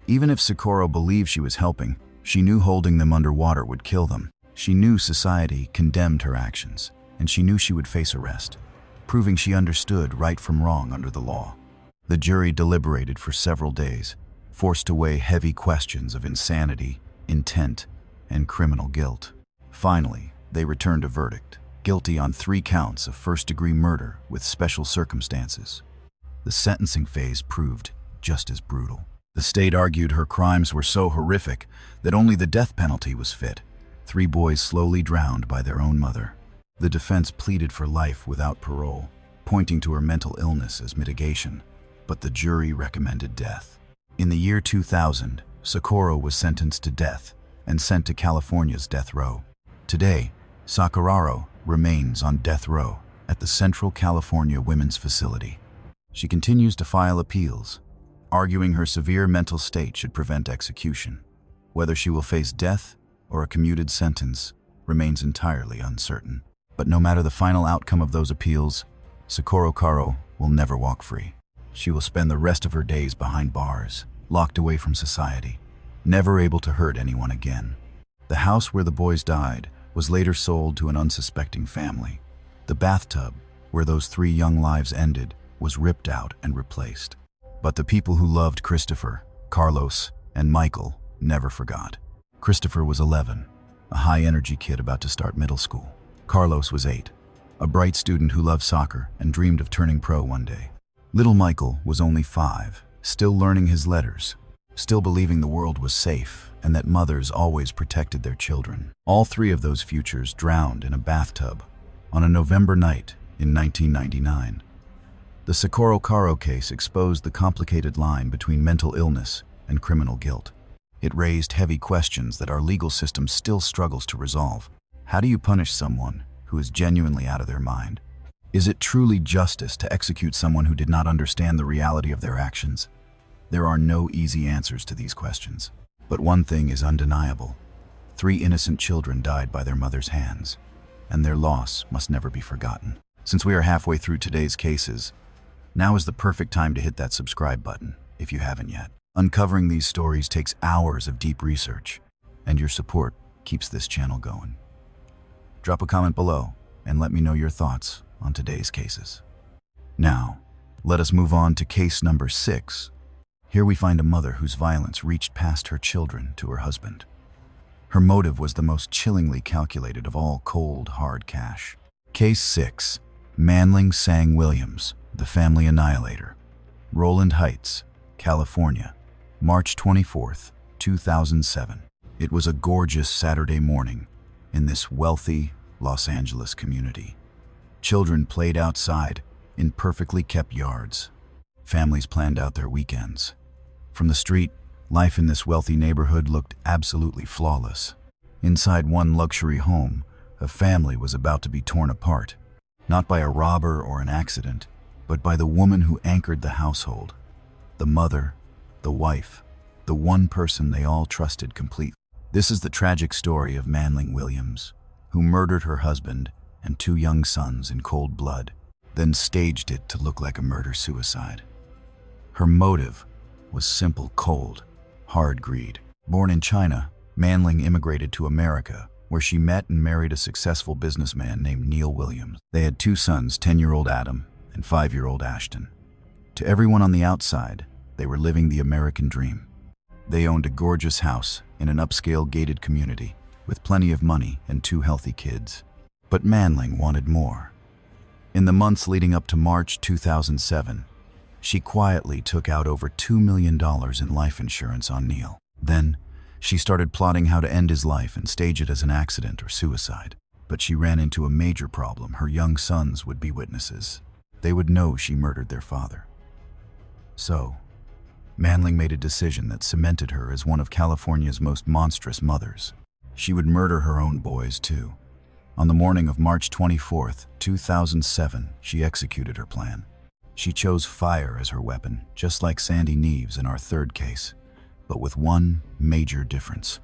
Speaker 1: Even if Sakuro believed she was helping, she knew holding them underwater would kill them. She knew society condemned her actions, and she knew she would face arrest, proving she understood right from wrong under the law. The jury deliberated for several days, forced to weigh heavy questions of insanity, intent, and criminal guilt. Finally, they returned a verdict, guilty on 3 counts of first-degree murder with special circumstances. The sentencing phase proved just as brutal. The state argued her crimes were so horrific that only the death penalty was fit. 3 boys slowly drowned by their own mother. The defense pleaded for life without parole, pointing to her mental illness as mitigation, but the jury recommended death. In the year 2000, Sakuro was sentenced to death and sent to California's death row. Today, Sakuraro remains on death row at the Central California Women's Facility. She continues to file appeals, arguing her severe mental state should prevent execution. Whether she will face death or a commuted sentence remains entirely uncertain. But no matter the final outcome of those appeals, Socorro Caro will never walk free. She will spend the rest of her days behind bars, locked away from society, never able to hurt anyone again. The house where the boys died was later sold to an unsuspecting family. The bathtub, where those 3 young lives ended, was ripped out and replaced. But the people who loved Christopher, Carlos, and Michael never forgot. Christopher was 11, a high-energy kid about to start middle school. Carlos was 8, a bright student who loved soccer and dreamed of turning pro one day. Little Michael was only 5, still learning his letters, still believing the world was safe and that mothers always protected their children. All 3 of those futures drowned in a bathtub on a November night in 1999. The Socorro Caro case exposed the complicated line between mental illness and criminal guilt. It raised heavy questions that our legal system still struggles to resolve. How do you punish someone who is genuinely out of their mind? Is it truly justice to execute someone who did not understand the reality of their actions? There are no easy answers to these questions. But one thing is undeniable. 3 innocent children died by their mother's hands, and their loss must never be forgotten. Since we are halfway through today's cases, now is the perfect time to hit that subscribe button, if you haven't yet. Uncovering these stories takes hours of deep research, and your support keeps this channel going. Drop a comment below and let me know your thoughts on today's cases. Now, let us move on to case number 6. Here we find a mother whose violence reached past her children to her husband. Her motive was the most chillingly calculated of all cold, hard cash. Case 6. Manling Williams, the family annihilator. Roland Heights, California, March 24th, 2007. It was a gorgeous Saturday morning in this wealthy Los Angeles community. Children played outside in perfectly kept yards. Families planned out their weekends. From the street, life in this wealthy neighborhood looked absolutely flawless. Inside one luxury home, a family was about to be torn apart, not by a robber or an accident, but by the woman who anchored the household. The mother, the wife, the one person they all trusted completely. This is the tragic story of Manling Williams, who murdered her husband and 2 young sons in cold blood, then staged it to look like a murder-suicide. Her motive was simple, cold, hard greed. Born in China, Manling immigrated to America, where she met and married a successful businessman named Neil Williams. They had 2 sons, 10-year-old Adam and 5-year-old Ashton. To everyone on the outside, they were living the American dream. They owned a gorgeous house in an upscale gated community with plenty of money and 2 healthy kids. But Manling wanted more. In the months leading up to March 2007, she quietly took out over $2 million in life insurance on Neil. Then, she started plotting how to end his life and stage it as an accident or suicide. But she ran into a major problem. Her young sons would be witnesses. They would know she murdered their father. So, Manling made a decision that cemented her as one of California's most monstrous mothers. She would murder her own boys, too. On the morning of March 24th, 2007, she executed her plan. She chose fire as her weapon, just like Sandy Neves in our 3rd case, but with one major difference.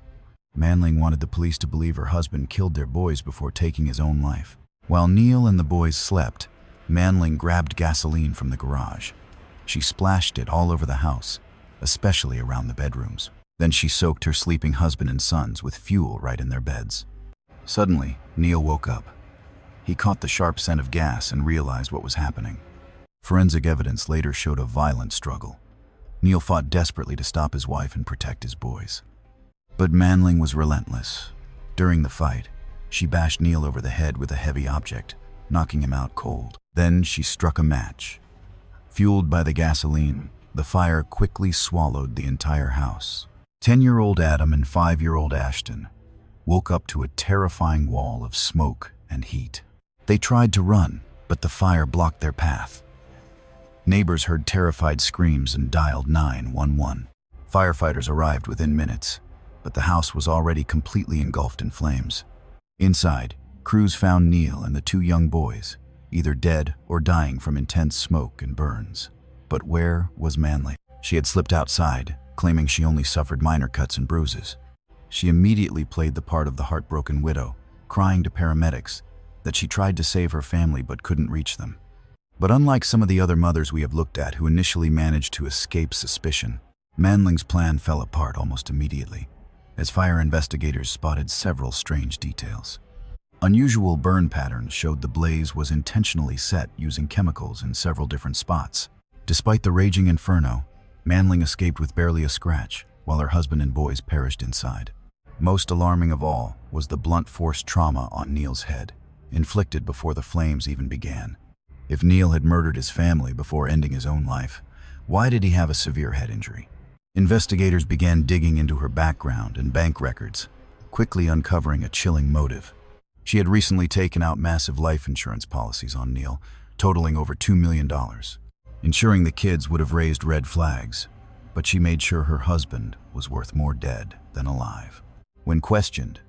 Speaker 1: Manling wanted the police to believe her husband killed their boys before taking his own life. While Neil and the boys slept, Manling grabbed gasoline from the garage. She splashed it all over the house, especially around the bedrooms. Then she soaked her sleeping husband and sons with fuel right in their beds. Suddenly, Neil woke up. He caught the sharp scent of gas and realized what was happening. Forensic evidence later showed a violent struggle. Neil fought desperately to stop his wife and protect his boys. But Manling was relentless. During the fight, she bashed Neil over the head with a heavy object, knocking him out cold. Then she struck a match. Fueled by the gasoline, the fire quickly swallowed the entire house. 10-year-old Adam and 5-year-old Ashton woke up to a terrifying wall of smoke and heat. They tried to run, but the fire blocked their path. Neighbors heard terrified screams and dialed 911. Firefighters arrived within minutes, but the house was already completely engulfed in flames. Inside, crews found Neil and the 2 young boys, either dead or dying from intense smoke and burns. But where was Manling? She had slipped outside, claiming she only suffered minor cuts and bruises. She immediately played the part of the heartbroken widow, crying to paramedics that she tried to save her family but couldn't reach them. But unlike some of the other mothers we have looked at who initially managed to escape suspicion, Manling's plan fell apart almost immediately, as fire investigators spotted several strange details. Unusual burn patterns showed the blaze was intentionally set using chemicals in several different spots. Despite the raging inferno, Manling escaped with barely a scratch, while her husband and boys perished inside. Most alarming of all was the blunt force trauma on Neil's head, inflicted before the flames even began. If Neil had murdered his family before ending his own life, why did he have a severe head injury? Investigators began digging into her background and bank records, quickly uncovering a chilling motive. She had recently taken out massive life insurance policies on Neil, totaling over $2 million. Ensuring the kids would have raised red flags, but she made sure her husband was worth more dead than alive. When questioned,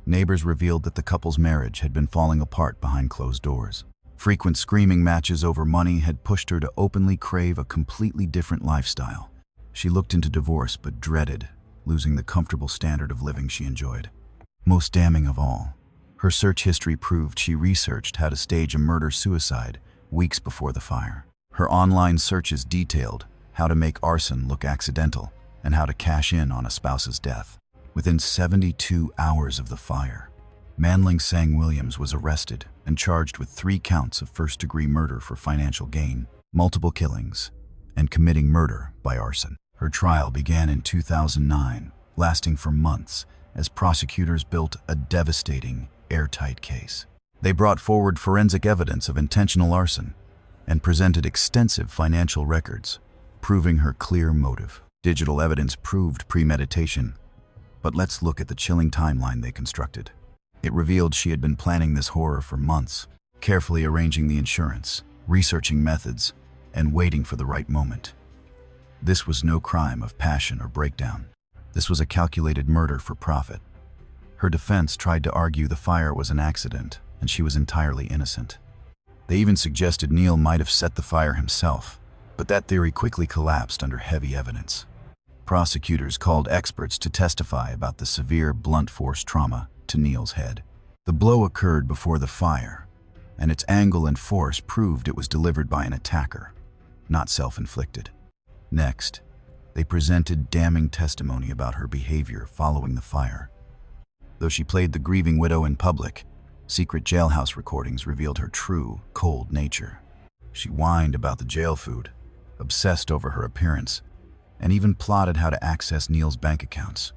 Speaker 1: neighbors revealed that the couple's marriage had been falling apart behind closed doors. Frequent screaming matches over money had pushed her to openly crave a completely different lifestyle. She looked into divorce but dreaded losing the comfortable standard of living she enjoyed. Most damning of all, her search history proved she researched how to stage a murder-suicide weeks before the fire. Her online searches detailed how to make arson look accidental and how to cash in on a spouse's death. Within 72 hours of the fire, Manling Williams was arrested and charged with 3 counts of first-degree murder for financial gain, multiple killings, and committing murder by arson. Her trial began in 2009, lasting for months as prosecutors built a devastating, airtight case. They brought forward forensic evidence of intentional arson and presented extensive financial records, proving her clear motive. Digital evidence proved premeditation, but let's look at the chilling timeline they constructed. It revealed she had been planning this horror for months, carefully arranging the insurance, researching methods, and waiting for the right moment. This was no crime of passion or breakdown. This was a calculated murder for profit. Her defense tried to argue the fire was an accident and she was entirely innocent. They even suggested Neil might have set the fire himself, but that theory quickly collapsed under heavy evidence. Prosecutors called experts to testify about the severe blunt force trauma to Neil's head. The blow occurred before the fire, and its angle and force proved it was delivered by an attacker, not self-inflicted. Next, they presented damning testimony about her behavior following the fire. Though she played the grieving widow in public, secret jailhouse recordings revealed her true, cold nature. She whined about the jail food, obsessed over her appearance, and even plotted how to access Neil's bank accounts.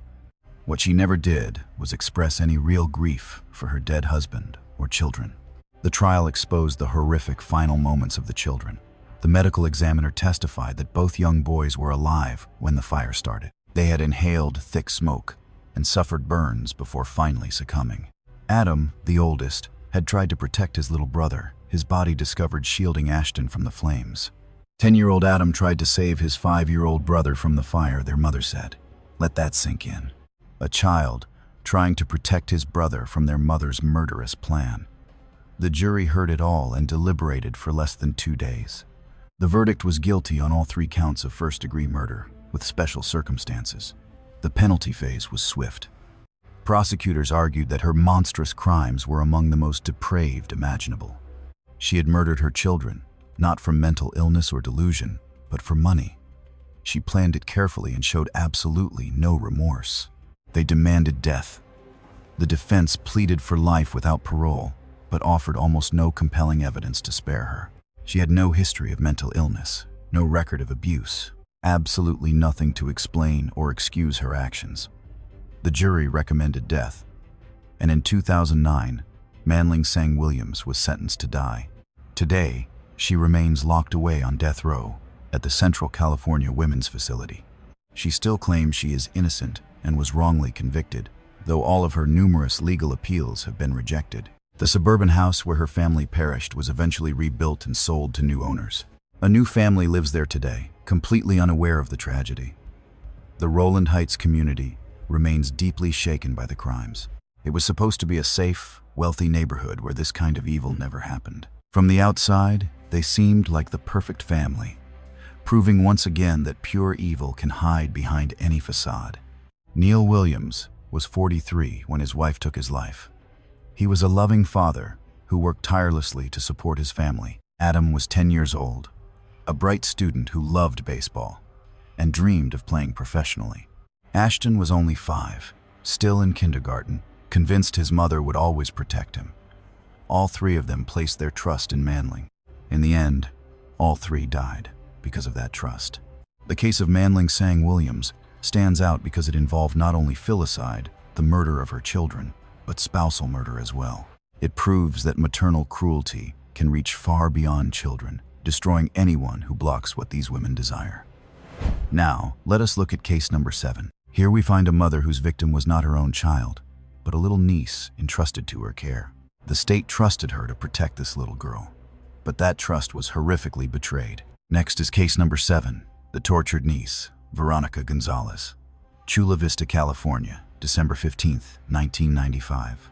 Speaker 1: What she never did was express any real grief for her dead husband or children. The trial exposed the horrific final moments of the children. The medical examiner testified that both young boys were alive when the fire started. They had inhaled thick smoke and suffered burns before finally succumbing. Adam, the oldest, had tried to protect his little brother, his body discovered shielding Ashton from the flames. 10-year-old Adam tried to save his 5-year-old brother from the fire, their mother said. Let that sink in. A child trying to protect his brother from their mother's murderous plan. The jury heard it all and deliberated for less than 2 days. The verdict was guilty on all 3 counts of first-degree murder, with special circumstances. The penalty phase was swift. Prosecutors argued that her monstrous crimes were among the most depraved imaginable. She had murdered her children, not from mental illness or delusion, but for money. She planned it carefully and showed absolutely no remorse. They demanded death. The defense pleaded for life without parole, but offered almost no compelling evidence to spare her. She had no history of mental illness, no record of abuse, absolutely nothing to explain or excuse her actions. The jury recommended death, and in 2009, Manling Williams was sentenced to die. Today, she remains locked away on death row at the Central California Women's Facility. She still claims she is innocent and was wrongly convicted, though all of her numerous legal appeals have been rejected. The suburban house where her family perished was eventually rebuilt and sold to new owners. A new family lives there today, completely unaware of the tragedy. The Roland Heights community remains deeply shaken by the crimes. It was supposed to be a safe, wealthy neighborhood where this kind of evil never happened. From the outside, they seemed like the perfect family, proving once again that pure evil can hide behind any facade. Neil Williams was 43 when his wife took his life. He was a loving father who worked tirelessly to support his family. Adam was 10 years old, a bright student who loved baseball and dreamed of playing professionally. Ashton was only 5, still in kindergarten, convinced his mother would always protect him. All three of them placed their trust in Manling. In the end, all three died because of that trust. The case of Manling Williams stands out because it involved not only filicide, the murder of her children, but spousal murder as well. It proves that maternal cruelty can reach far beyond children, destroying anyone who blocks what these women desire. Now, let us look at case number 7. Here we find a mother whose victim was not her own child, but a little niece entrusted to her care. The state trusted her to protect this little girl, but that trust was horrifically betrayed. Next is case number 7, the tortured niece, Veronica Gonzalez. Chula Vista, California, December 15, 1995.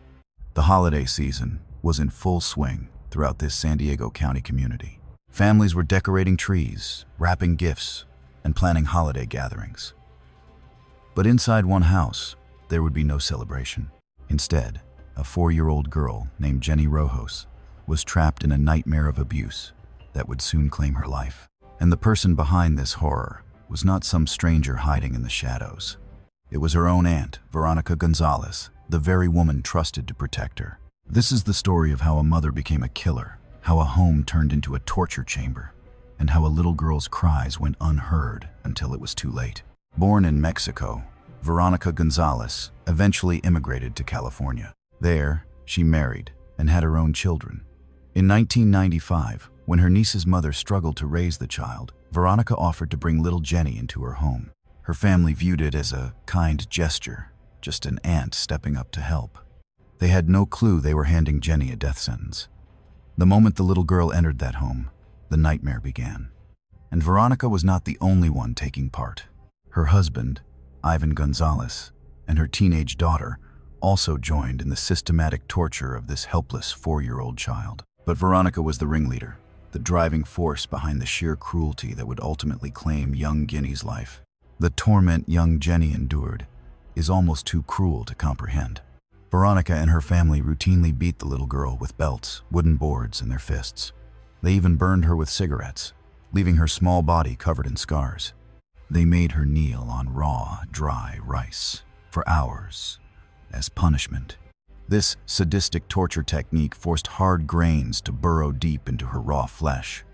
Speaker 1: The holiday season was in full swing throughout this San Diego County community. Families were decorating trees, wrapping gifts, and planning holiday gatherings. But inside one house, there would be no celebration. Instead, a 4-year-old girl named Jenny Rojos was trapped in a nightmare of abuse that would soon claim her life. And the person behind this horror was not some stranger hiding in the shadows. It was her own aunt, Veronica Gonzalez, the very woman trusted to protect her. This is the story of how a mother became a killer, how a home turned into a torture chamber, and how a little girl's cries went unheard until it was too late. Born in Mexico, Veronica Gonzalez eventually immigrated to California. There, she married and had her own children. In 1995, when her niece's mother struggled to raise the child, Veronica offered to bring little Jenny into her home. Her family viewed it as a kind gesture, just an aunt stepping up to help. They had no clue they were handing Jenny a death sentence. The moment the little girl entered that home, the nightmare began. And Veronica was not the only one taking part. Her husband, Ivan Gonzalez, and her teenage daughter also joined in the systematic torture of this helpless 4-year-old child. But Veronica was the ringleader, the driving force behind the sheer cruelty that would ultimately claim young Ginny's life. The torment young Jenny endured is almost too cruel to comprehend. Veronica and her family routinely beat the little girl with belts, wooden boards, and their fists. They even burned her with cigarettes, leaving her small body covered in scars. They made her kneel on raw, dry rice for hours as punishment. This sadistic torture technique forced hard grains to burrow deep into her raw flesh.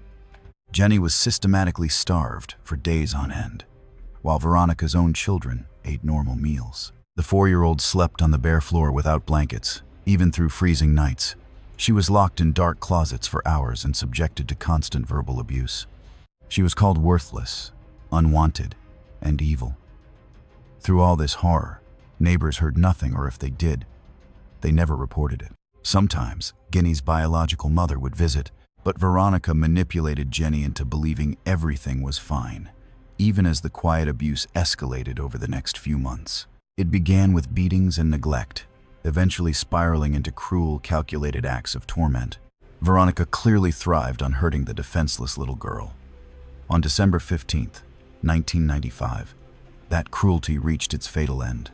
Speaker 1: Jenny was systematically starved for days on end, while Veronica's own children ate normal meals. The 4-year-old slept on the bare floor without blankets, even through freezing nights. She was locked in dark closets for hours and subjected to constant verbal abuse. She was called worthless, unwanted, and evil. Through all this horror, neighbors heard nothing, or if they did, they never reported it. Sometimes, Ginny's biological mother would visit, but Veronica manipulated Jenny into believing everything was fine, even as the quiet abuse escalated over the next few months. It began with beatings and neglect, eventually spiraling into cruel, calculated acts of torment. Veronica clearly thrived on hurting the defenseless little girl. On December 15th, 1995, that cruelty reached its fatal end.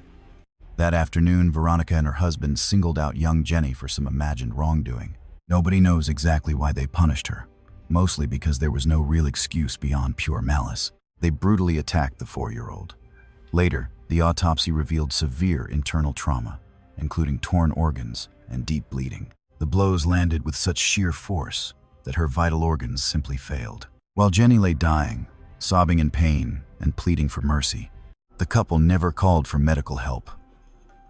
Speaker 1: That afternoon, Veronica and her husband singled out young Jenny for some imagined wrongdoing. Nobody knows exactly why they punished her, mostly because there was no real excuse beyond pure malice. They brutally attacked the 4-year-old. Later, the autopsy revealed severe internal trauma, including torn organs and deep bleeding. The blows landed with such sheer force that her vital organs simply failed. While Jenny lay dying, sobbing in pain and pleading for mercy, the couple never called for medical help.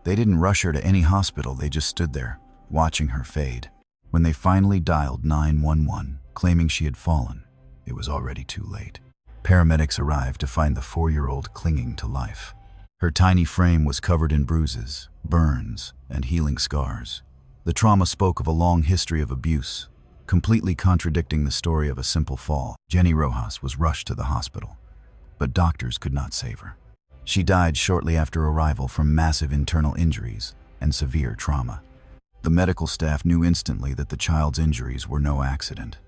Speaker 1: They didn't rush her to any hospital, they just stood there, watching her fade. When they finally dialed 911, claiming she had fallen, it was already too late. Paramedics arrived to find the 4-year-old clinging to life. Her tiny frame was covered in bruises, burns, and healing scars. The trauma spoke of a long history of abuse, completely contradicting the story of a simple fall. Jenny Rojos was rushed to the hospital, but doctors could not save her. She died shortly after arrival from massive internal injuries and severe trauma. The medical staff knew instantly that the child's injuries were no accident,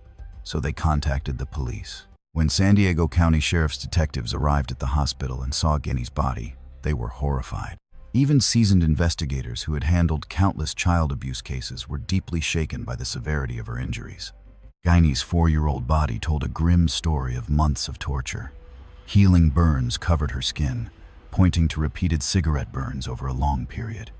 Speaker 1: so they contacted the police. When San Diego County Sheriff's detectives arrived at the hospital and saw Guinea's body, they were horrified. Even seasoned investigators who had handled countless child abuse cases were deeply shaken by the severity of her injuries. Guinea's 4-year-old body told a grim story of months of torture. Healing burns covered her skin, pointing to repeated cigarette burns over a long period.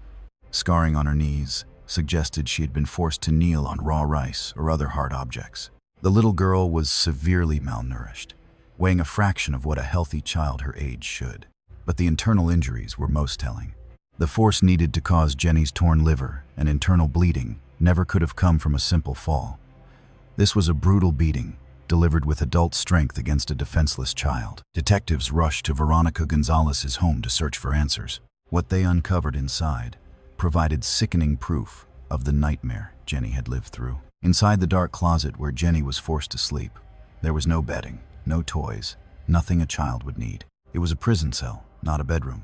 Speaker 1: Scarring on her knees suggested she had been forced to kneel on raw rice or other hard objects. The little girl was severely malnourished, weighing a fraction of what a healthy child her age should. But the internal injuries were most telling. The force needed to cause Jenny's torn liver and internal bleeding never could have come from a simple fall. This was a brutal beating, delivered with adult strength against a defenseless child. Detectives rushed to Veronica Gonzalez's home to search for answers. What they uncovered inside provided sickening proof of the nightmare Jenny had lived through. Inside the dark closet where Jenny was forced to sleep, there was no bedding, no toys, nothing a child would need. It was a prison cell, not a bedroom.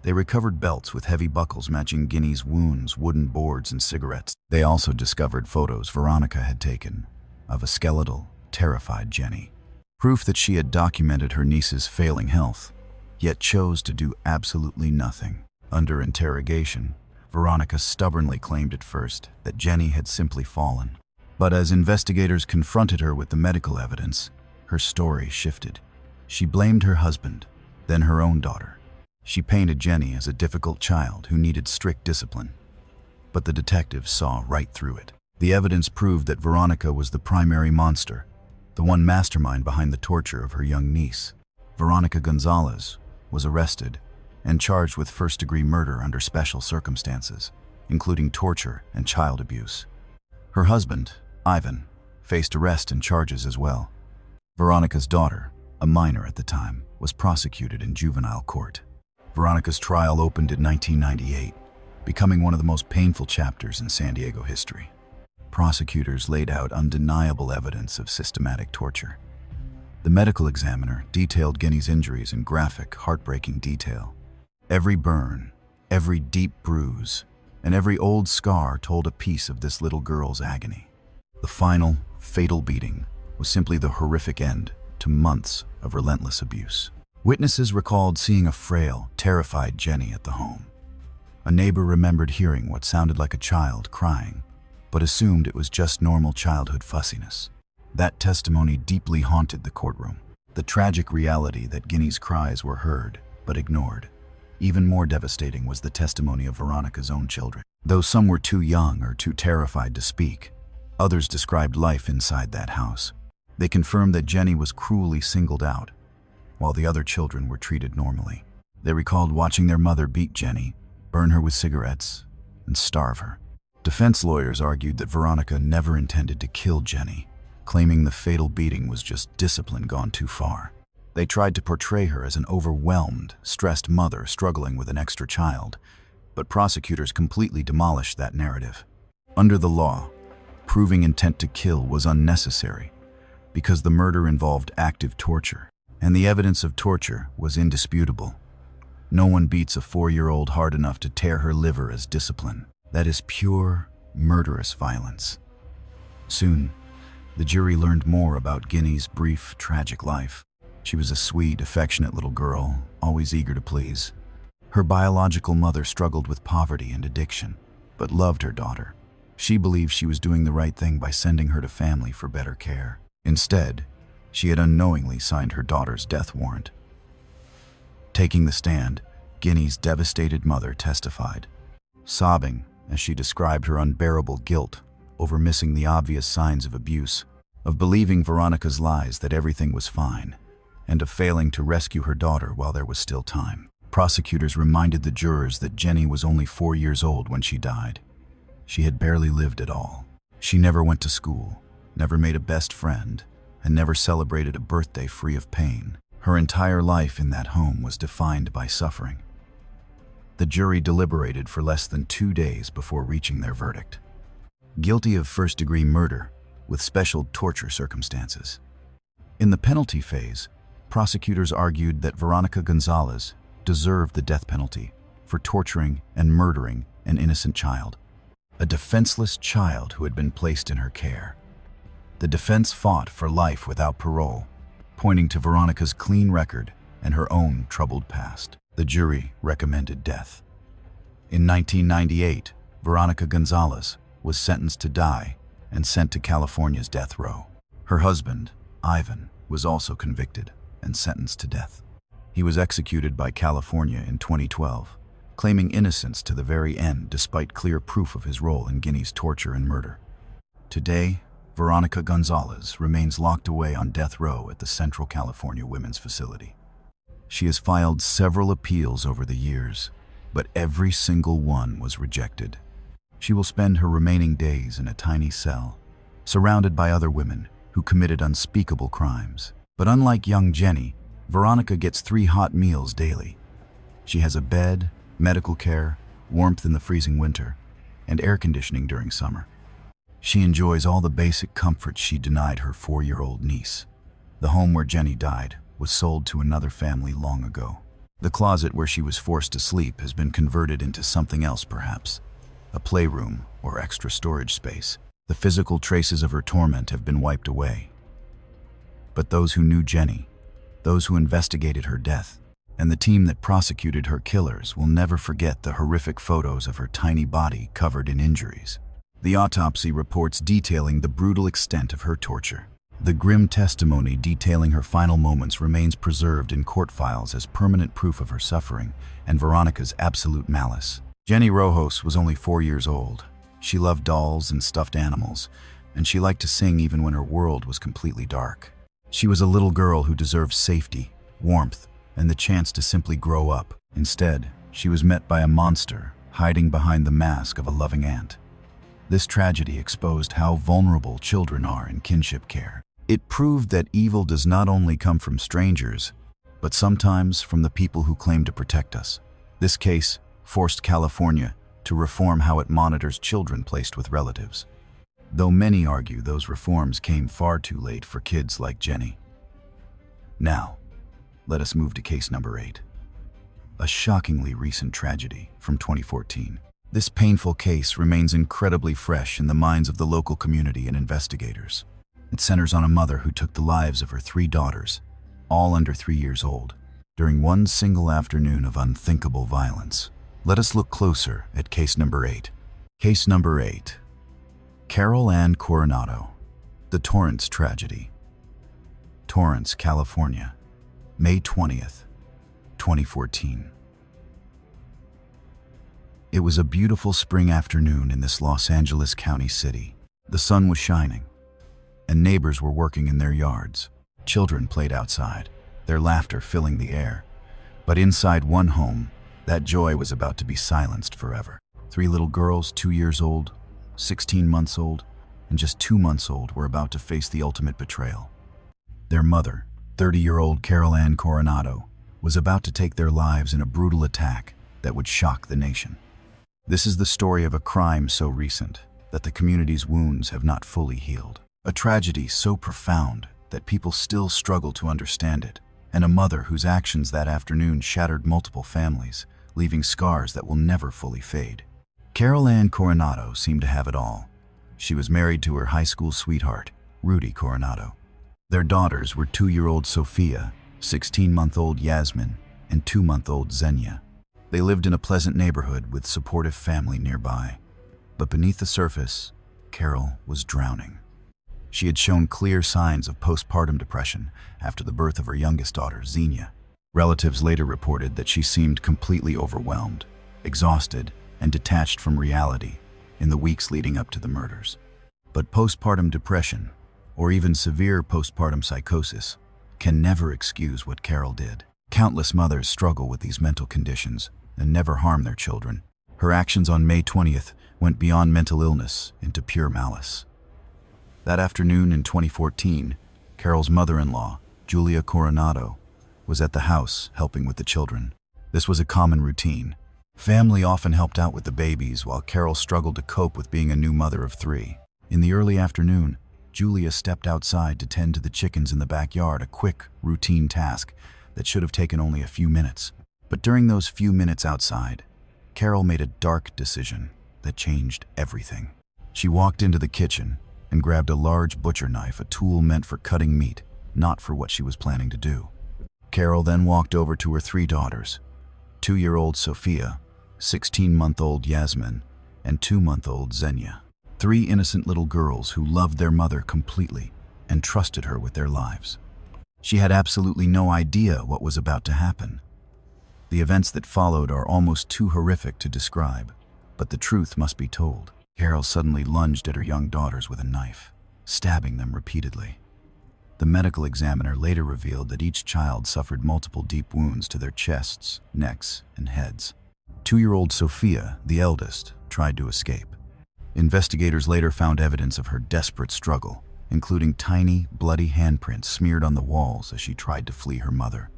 Speaker 1: They recovered belts with heavy buckles matching Guinea's wounds, wooden boards, and cigarettes. They also discovered photos Veronica had taken of a skeletal, terrified Jenny. Proof that she had documented her niece's failing health, yet chose to do absolutely nothing. Under interrogation, Veronica stubbornly claimed at first that Jenny had simply fallen. But as investigators confronted her with the medical evidence, her story shifted. She blamed her husband, then her own daughter. She painted Jenny as a difficult child who needed strict discipline. But the detectives saw right through it. The evidence proved that Veronica was the primary monster, the one mastermind behind the torture of her young niece. Veronica Gonzalez was arrested and charged with first-degree murder under special circumstances, including torture and child abuse. Her husband, Ivan, faced arrest and charges as well. Veronica's daughter, a minor at the time, was prosecuted in juvenile court. Veronica's trial opened in 1998, becoming one of the most painful chapters in San Diego history. Prosecutors laid out undeniable evidence of systematic torture. The medical examiner detailed Guinea's injuries in graphic, heartbreaking detail. Every burn, every deep bruise, and every old scar told a piece of this little girl's agony. The final, fatal beating was simply the horrific end to months of relentless abuse. Witnesses recalled seeing a frail, terrified Jenny at the home. A neighbor remembered hearing what sounded like a child crying, but assumed it was just normal childhood fussiness. That testimony deeply haunted the courtroom. The tragic reality that Guinea's cries were heard, but ignored. Even more devastating was the testimony of Veronica's own children. Though some were too young or too terrified to speak, others described life inside that house. They confirmed that Jenny was cruelly singled out, while the other children were treated normally. They recalled watching their mother beat Jenny, burn her with cigarettes, and starve her. Defense lawyers argued that Veronica never intended to kill Jenny, claiming the fatal beating was just discipline gone too far. They tried to portray her as an overwhelmed, stressed mother struggling with an extra child, but prosecutors completely demolished that narrative. Under the law, proving intent to kill was unnecessary because the murder involved active torture, and the evidence of torture was indisputable. No one beats a 4-year-old hard enough to tear her liver as discipline. That is pure, murderous violence. Soon, the jury learned more about Guinea's brief, tragic life. She was a sweet, affectionate little girl, always eager to please. Her biological mother struggled with poverty and addiction, but loved her daughter. She believed she was doing the right thing by sending her to family for better care. Instead, she had unknowingly signed her daughter's death warrant. Taking the stand, Guinea's devastated mother testified, sobbing as she described her unbearable guilt over missing the obvious signs of abuse, of believing Veronica's lies that everything was fine, and of failing to rescue her daughter while there was still time. Prosecutors reminded the jurors that Jenny was only 4 years old when she died. She had barely lived at all. She never went to school, never made a best friend, and never celebrated a birthday free of pain. Her entire life in that home was defined by suffering. The jury deliberated for less than 2 days before reaching their verdict. Guilty of first-degree murder with special torture circumstances. In the penalty phase, prosecutors argued that Veronica Gonzalez deserved the death penalty for torturing and murdering an innocent child, a defenseless child who had been placed in her care. The defense fought for life without parole, pointing to Veronica's clean record and her own troubled past. The jury recommended death. In 1998, Veronica Gonzalez was sentenced to die and sent to California's death row. Her husband, Ivan, was also convicted and sentenced to death. He was executed by California in 2012, claiming innocence to the very end despite clear proof of his role in Guinea's torture and murder. Today, Veronica Gonzalez remains locked away on death row at the Central California Women's Facility. She has filed several appeals over the years, but every single one was rejected. She will spend her remaining days in a tiny cell, surrounded by other women who committed unspeakable crimes. But unlike young Jenny, Veronica gets 3 hot meals daily. She has a bed, medical care, warmth in the freezing winter, and air conditioning during summer. She enjoys all the basic comforts she denied her 4-year-old niece. The home where Jenny died was sold to another family long ago. The closet where she was forced to sleep has been converted into something else perhaps, a playroom or extra storage space. The physical traces of her torment have been wiped away. But those who knew Jenny, those who investigated her death, and the team that prosecuted her killers will never forget the horrific photos of her tiny body covered in injuries. The autopsy reports detailing the brutal extent of her torture. The grim testimony detailing her final moments remains preserved in court files as permanent proof of her suffering and Veronica's absolute malice. Jenny Rojos was only 4 years old. She loved dolls and stuffed animals, and she liked to sing even when her world was completely dark. She was a little girl who deserved safety, warmth, and the chance to simply grow up. Instead, she was met by a monster hiding behind the mask of a loving aunt. This tragedy exposed how vulnerable children are in kinship care. It proved that evil does not only come from strangers, but sometimes from the people who claim to protect us. This case forced California to reform how it monitors children placed with relatives, though many argue those reforms came far too late for kids like Jenny. Now, let us move to case number 8, a shockingly recent tragedy from 2014. This painful case remains incredibly fresh in the minds of the local community and investigators. It centers on a mother who took the lives of her 3 daughters, all under 3 years old, during one single afternoon of unthinkable violence. Let us look closer at case number 8. Case number 8. Carol Ann Coronado, the Torrance tragedy. Torrance, California, May 20th, 2014. It was a beautiful spring afternoon in this Los Angeles County city. The sun was shining, and neighbors were working in their yards. Children played outside, their laughter filling the air. But inside one home, that joy was about to be silenced forever. 3 little girls, 2 years old, 16 months old, and just 2 months old, were about to face the ultimate betrayal. Their mother, 30-year-old Carol Ann Coronado, was about to take their lives in a brutal attack that would shock the nation. This is the story of a crime so recent that the community's wounds have not fully healed. A tragedy so profound that people still struggle to understand it, and a mother whose actions that afternoon shattered multiple families, leaving scars that will never fully fade. Carol Ann Coronado seemed to have it all. She was married to her high school sweetheart, Rudy Coronado. Their daughters were 2-year-old Sophia, 16-month-old Yasmin, and 2-month-old Xenia. They lived in a pleasant neighborhood with supportive family nearby. But beneath the surface, Carol was drowning. She had shown clear signs of postpartum depression after the birth of her youngest daughter, Xenia. Relatives later reported that she seemed completely overwhelmed, exhausted, and detached from reality in the weeks leading up to the murders. But postpartum depression, or even severe postpartum psychosis, can never excuse what Carol did. Countless mothers struggle with these mental conditions and never harm their children. Her actions on May 20th went beyond mental illness into pure malice. That afternoon in 2014, Carol's mother-in-law, Julia Coronado, was at the house helping with the children. This was a common routine. Family often helped out with the babies while Carol struggled to cope with being a new mother of 3. In the early afternoon, Julia stepped outside to tend to the chickens in the backyard, a quick, routine task that should have taken only a few minutes. But during those few minutes outside, Carol made a dark decision that changed everything. She walked into the kitchen and grabbed a large butcher knife, a tool meant for cutting meat, not for what she was planning to do. Carol then walked over to her 3 daughters, 2-year-old Sophia, 16-month-old Yasmin, and 2-month-old Xenia. 3 innocent little girls who loved their mother completely and trusted her with their lives. She had absolutely no idea what was about to happen. The events that followed are almost too horrific to describe, but the truth must be told. Carol suddenly lunged at her young daughters with a knife, stabbing them repeatedly. The medical examiner later revealed that each child suffered multiple deep wounds to their chests, necks, and heads. 2-year-old Sophia, the eldest, tried to escape. Investigators later found evidence of her desperate struggle, including tiny, bloody handprints smeared on the walls as she tried to flee her mother.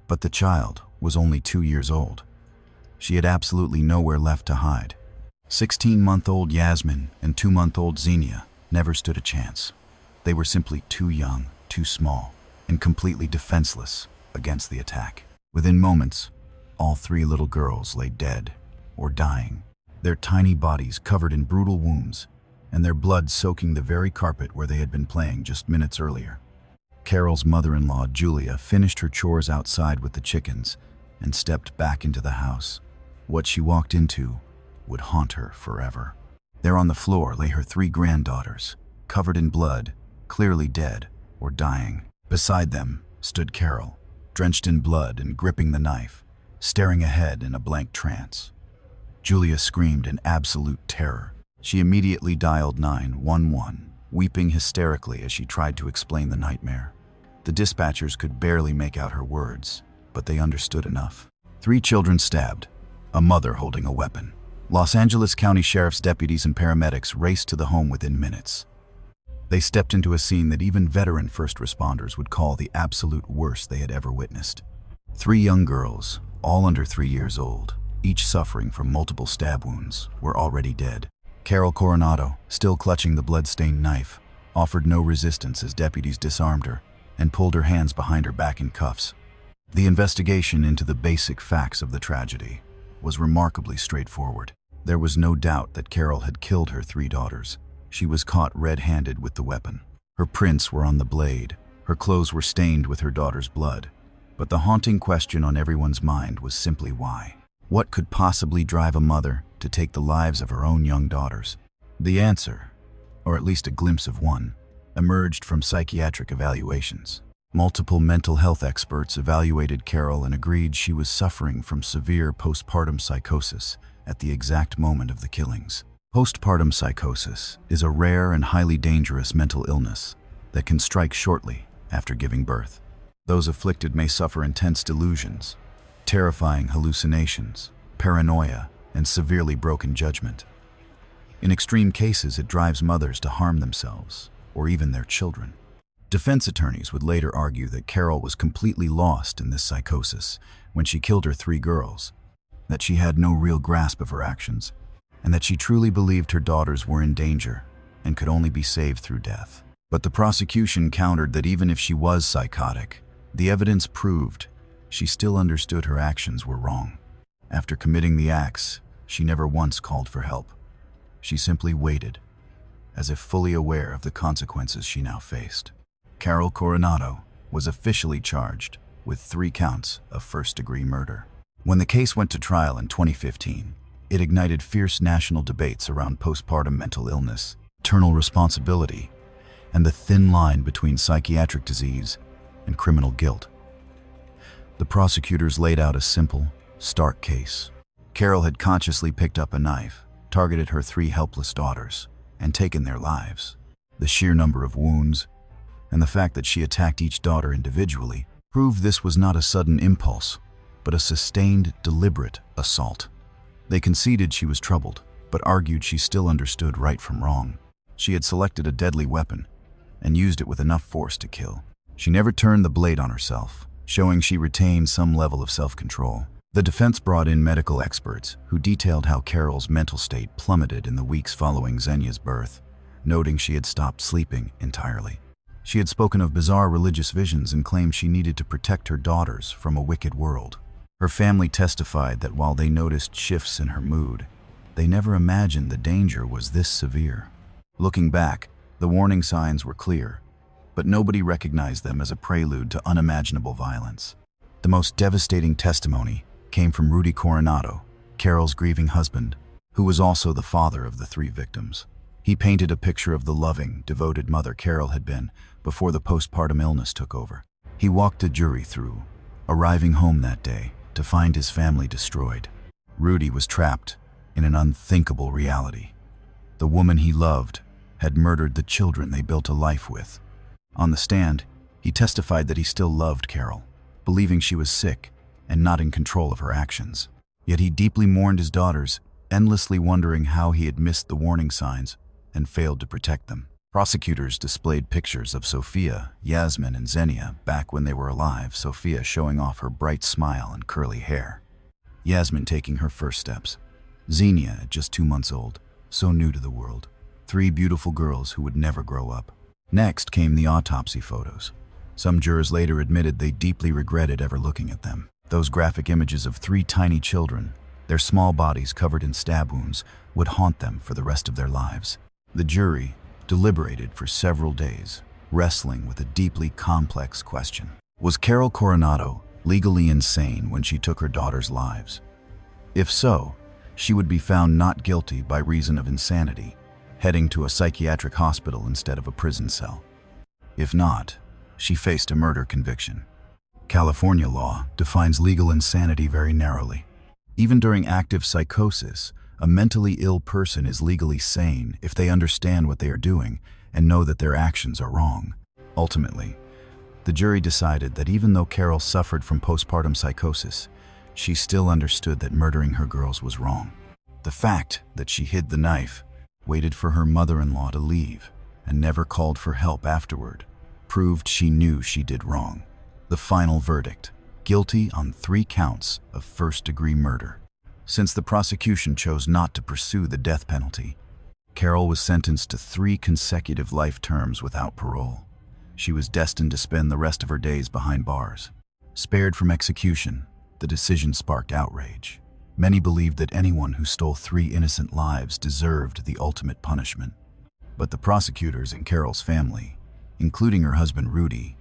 Speaker 1: But the child was only 2 years old. She had absolutely nowhere left to hide. 16-month-old Yasmin and 2-month-old Xenia never stood a chance. They were simply too young, too small, and completely defenseless against the attack. Within moments, all 3 little girls lay dead or dying, their tiny bodies covered in brutal wounds, and their blood soaking the very carpet where they had been playing just minutes earlier. Carol's mother-in-law, Julia, finished her chores outside with the chickens and stepped back into the house. What she walked into would haunt her forever. There on the floor lay her 3 granddaughters, covered in blood, clearly dead or dying. Beside them stood Carol, drenched in blood and gripping the knife, staring ahead in a blank trance. Julia screamed in absolute terror. She immediately dialed 911, weeping hysterically as she tried to explain the nightmare. The dispatchers could barely make out her words, but they understood enough. 3 children stabbed, a mother holding a weapon. Los Angeles County Sheriff's deputies and paramedics raced to the home within minutes. They stepped into a scene that even veteran first responders would call the absolute worst they had ever witnessed. 3 young girls, all under 3 years old, each suffering from multiple stab wounds, were already dead. Carol Coronado, still clutching the blood-stained knife, offered no resistance as deputies disarmed her and pulled her hands behind her back in cuffs. The investigation into the basic facts of the tragedy was remarkably straightforward. There was no doubt that Carol had killed her 3 daughters. She was caught red-handed with the weapon. Her prints were on the blade. Her clothes were stained with her daughter's blood. But the haunting question on everyone's mind was simply why. What could possibly drive a mother to take the lives of her own young daughters? The answer, or at least a glimpse of one, emerged from psychiatric evaluations. Multiple mental health experts evaluated Carol and agreed she was suffering from severe postpartum psychosis at the exact moment of the killings. Postpartum psychosis is a rare and highly dangerous mental illness that can strike shortly after giving birth. Those afflicted may suffer intense delusions, terrifying hallucinations, paranoia, and severely broken judgment. In extreme cases, it drives mothers to harm themselves or even their children. Defense attorneys would later argue that Carol was completely lost in this psychosis when she killed her 3 girls, that she had no real grasp of her actions, and that she truly believed her daughters were in danger and could only be saved through death. But the prosecution countered that even if she was psychotic, the evidence proved she still understood her actions were wrong. After committing the acts, she never once called for help. She simply waited, as if fully aware of the consequences she now faced. Carol Coronado was officially charged with 3 counts of first-degree murder. When the case went to trial in 2015, it ignited fierce national debates around postpartum mental illness, maternal responsibility, and the thin line between psychiatric disease and criminal guilt. The prosecutors laid out a simple, stark case. Carol had consciously picked up a knife, targeted her 3 helpless daughters, and taken their lives. The sheer number of wounds, and the fact that she attacked each daughter individually, proved this was not a sudden impulse, but a sustained, deliberate assault. They conceded she was troubled, but argued she still understood right from wrong. She had selected a deadly weapon and used it with enough force to kill. She never turned the blade on herself, showing she retained some level of self-control. The defense brought in medical experts who detailed how Carol's mental state plummeted in the weeks following Xenia's birth, noting she had stopped sleeping entirely. She had spoken of bizarre religious visions and claimed she needed to protect her daughters from a wicked world. Her family testified that while they noticed shifts in her mood, they never imagined the danger was this severe. Looking back, the warning signs were clear. but nobody recognized them as a prelude to unimaginable violence. The most devastating testimony came from Rudy Coronado, Carol's grieving husband, who was also the father of the 3 victims. He painted a picture of the loving, devoted mother Carol had been before the postpartum illness took over. He walked the jury through, arriving home that day to find his family destroyed. Rudy was trapped in an unthinkable reality. The woman he loved had murdered the children they built a life with. On the stand, he testified that he still loved Carol, believing she was sick and not in control of her actions. Yet he deeply mourned his daughters, endlessly wondering how he had missed the warning signs and failed to protect them. Prosecutors displayed pictures of Sophia, Yasmin, and Xenia back when they were alive, Sophia showing off her bright smile and curly hair, Yasmin taking her first steps, Xenia at just 2 months old, so new to the world. 3 beautiful girls who would never grow up. Next came the autopsy photos. Some jurors later admitted they deeply regretted ever looking at them. Those graphic images of 3 tiny children, their small bodies covered in stab wounds, would haunt them for the rest of their lives. The jury deliberated for several days, wrestling with a deeply complex question. Was Carol Coronado legally insane when she took her daughters' lives? If so, she would be found not guilty by reason of insanity, heading to a psychiatric hospital instead of a prison cell. If not, she faced a murder conviction. California law defines legal insanity very narrowly. Even during active psychosis, a mentally ill person is legally sane if they understand what they are doing and know that their actions are wrong. Ultimately, the jury decided that even though Carol suffered from postpartum psychosis, she still understood that murdering her girls was wrong. The fact that she hid the knife, waited for her mother-in-law to leave, and never called for help afterward, proved she knew she did wrong. The final verdict: guilty on 3 counts of first-degree murder. Since the prosecution chose not to pursue the death penalty, Carol was sentenced to 3 consecutive life terms without parole. She was destined to spend the rest of her days behind bars. Spared from execution, the decision sparked outrage. Many believed that anyone who stole 3 innocent lives deserved the ultimate punishment. But the prosecutors and Carol's family, including her husband Rudy,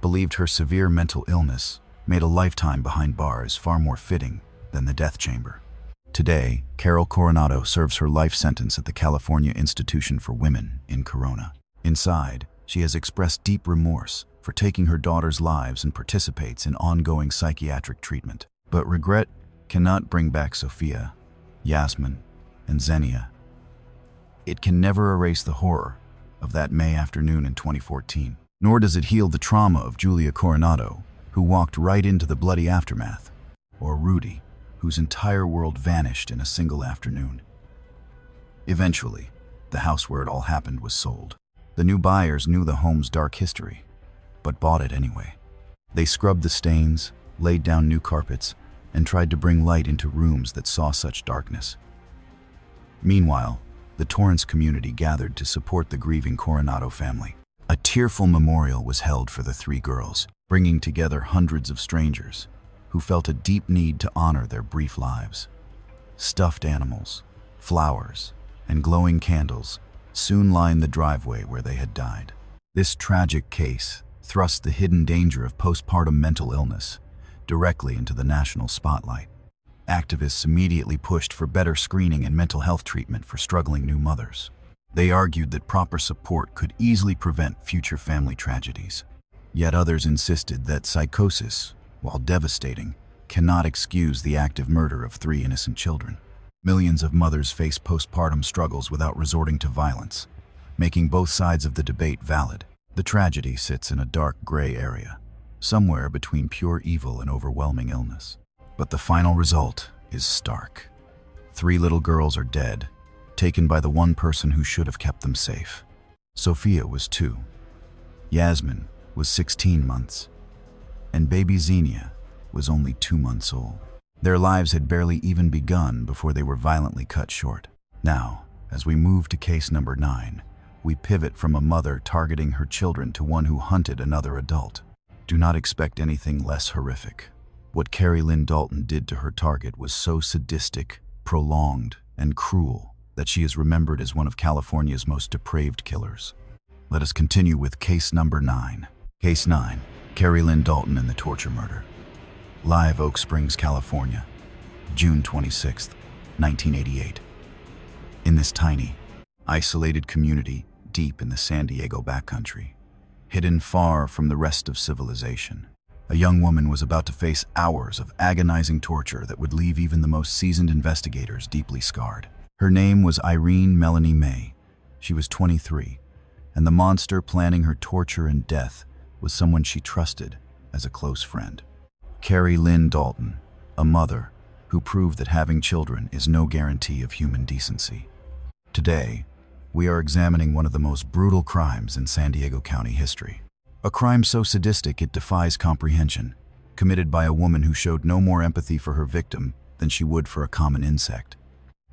Speaker 1: believed her severe mental illness made a lifetime behind bars far more fitting than the death chamber. Today, Carol Coronado serves her life sentence at the California Institution for Women in Corona. Inside, she has expressed deep remorse for taking her daughters' lives and participates in ongoing psychiatric treatment. But regret cannot bring back Sophia, Yasmin, and Xenia. It can never erase the horror of that May afternoon in 2014. Nor does it heal the trauma of Julia Coronado, who walked right into the bloody aftermath, or Rudy, whose entire world vanished in a single afternoon. Eventually, the house where it all happened was sold. The new buyers knew the home's dark history, but bought it anyway. They scrubbed the stains, laid down new carpets, and tried to bring light into rooms that saw such darkness. Meanwhile, the Torrance community gathered to support the grieving Coronado family. A tearful memorial was held for the 3 girls, bringing together hundreds of strangers who felt a deep need to honor their brief lives. Stuffed animals, flowers, and glowing candles soon lined the driveway where they had died. This tragic case thrust the hidden danger of postpartum mental illness directly into the national spotlight. Activists immediately pushed for better screening and mental health treatment for struggling new mothers. They argued that proper support could easily prevent future family tragedies. Yet others insisted that psychosis, while devastating, cannot excuse the active murder of 3 innocent children. Millions of mothers face postpartum struggles without resorting to violence, making both sides of the debate valid. The tragedy sits in a dark gray area, somewhere between pure evil and overwhelming illness. But the final result is stark. 3 little girls are dead, taken by the one person who should have kept them safe. Sophia was 2, Yasmin was 16 months, and baby Xenia was only 2 months old. Their lives had barely even begun before they were violently cut short. Now, as we move to case number 9, we pivot from a mother targeting her children to one who hunted another adult. Do not expect anything less horrific. What Carrie Lynn Dalton did to her target was so sadistic, prolonged, and cruel that she is remembered as one of California's most depraved killers. Let us continue with case number 9. Case 9. Carrie Lynn Dalton and the torture murder. Live Oak Springs, California, June 26, 1988. In this tiny, isolated community deep in the San Diego backcountry, hidden far from the rest of civilization, a young woman was about to face hours of agonizing torture that would leave even the most seasoned investigators deeply scarred. Her name was Irene Melanie May. She was 23, and the monster planning her torture and death was someone she trusted as a close friend. Carrie Lynn Dalton, a mother who proved that having children is no guarantee of human decency. Today, we are examining one of the most brutal crimes in San Diego County history. A crime so sadistic it defies comprehension, committed by a woman who showed no more empathy for her victim than she would for a common insect.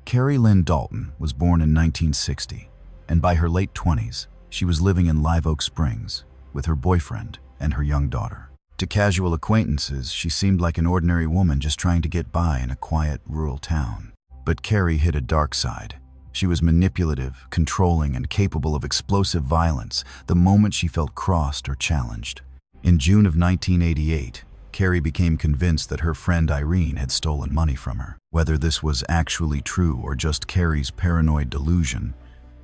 Speaker 1: Carrie Lynn Dalton was born in 1960, and by her late 20s, she was living in Live Oak Springs with her boyfriend and her young daughter. To casual acquaintances, she seemed like an ordinary woman just trying to get by in a quiet, rural town. But Carrie hid a dark side. She was manipulative, controlling, and capable of explosive violence the moment she felt crossed or challenged. In June of 1988, Carrie became convinced that her friend Irene had stolen money from her. Whether this was actually true or just Carrie's paranoid delusion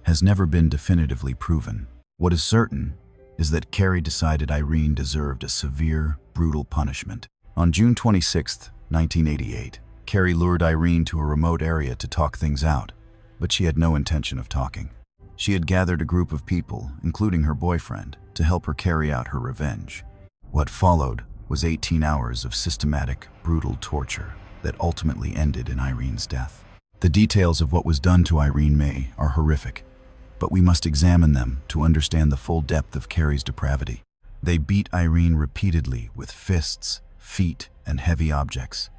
Speaker 1: has never been definitively proven. What is certain is that Carrie decided Irene deserved a severe, brutal punishment. On June 26, 1988, Carrie lured Irene to a remote area to talk things out. But she had no intention of talking. She had gathered a group of people, including her boyfriend, to help her carry out her revenge. What followed was 18 hours of systematic, brutal torture that ultimately ended in Irene's death. The details of what was done to Irene May are horrific, but we must examine them to understand the full depth of Carrie's depravity. They beat Irene repeatedly with fists, feet, and heavy objects,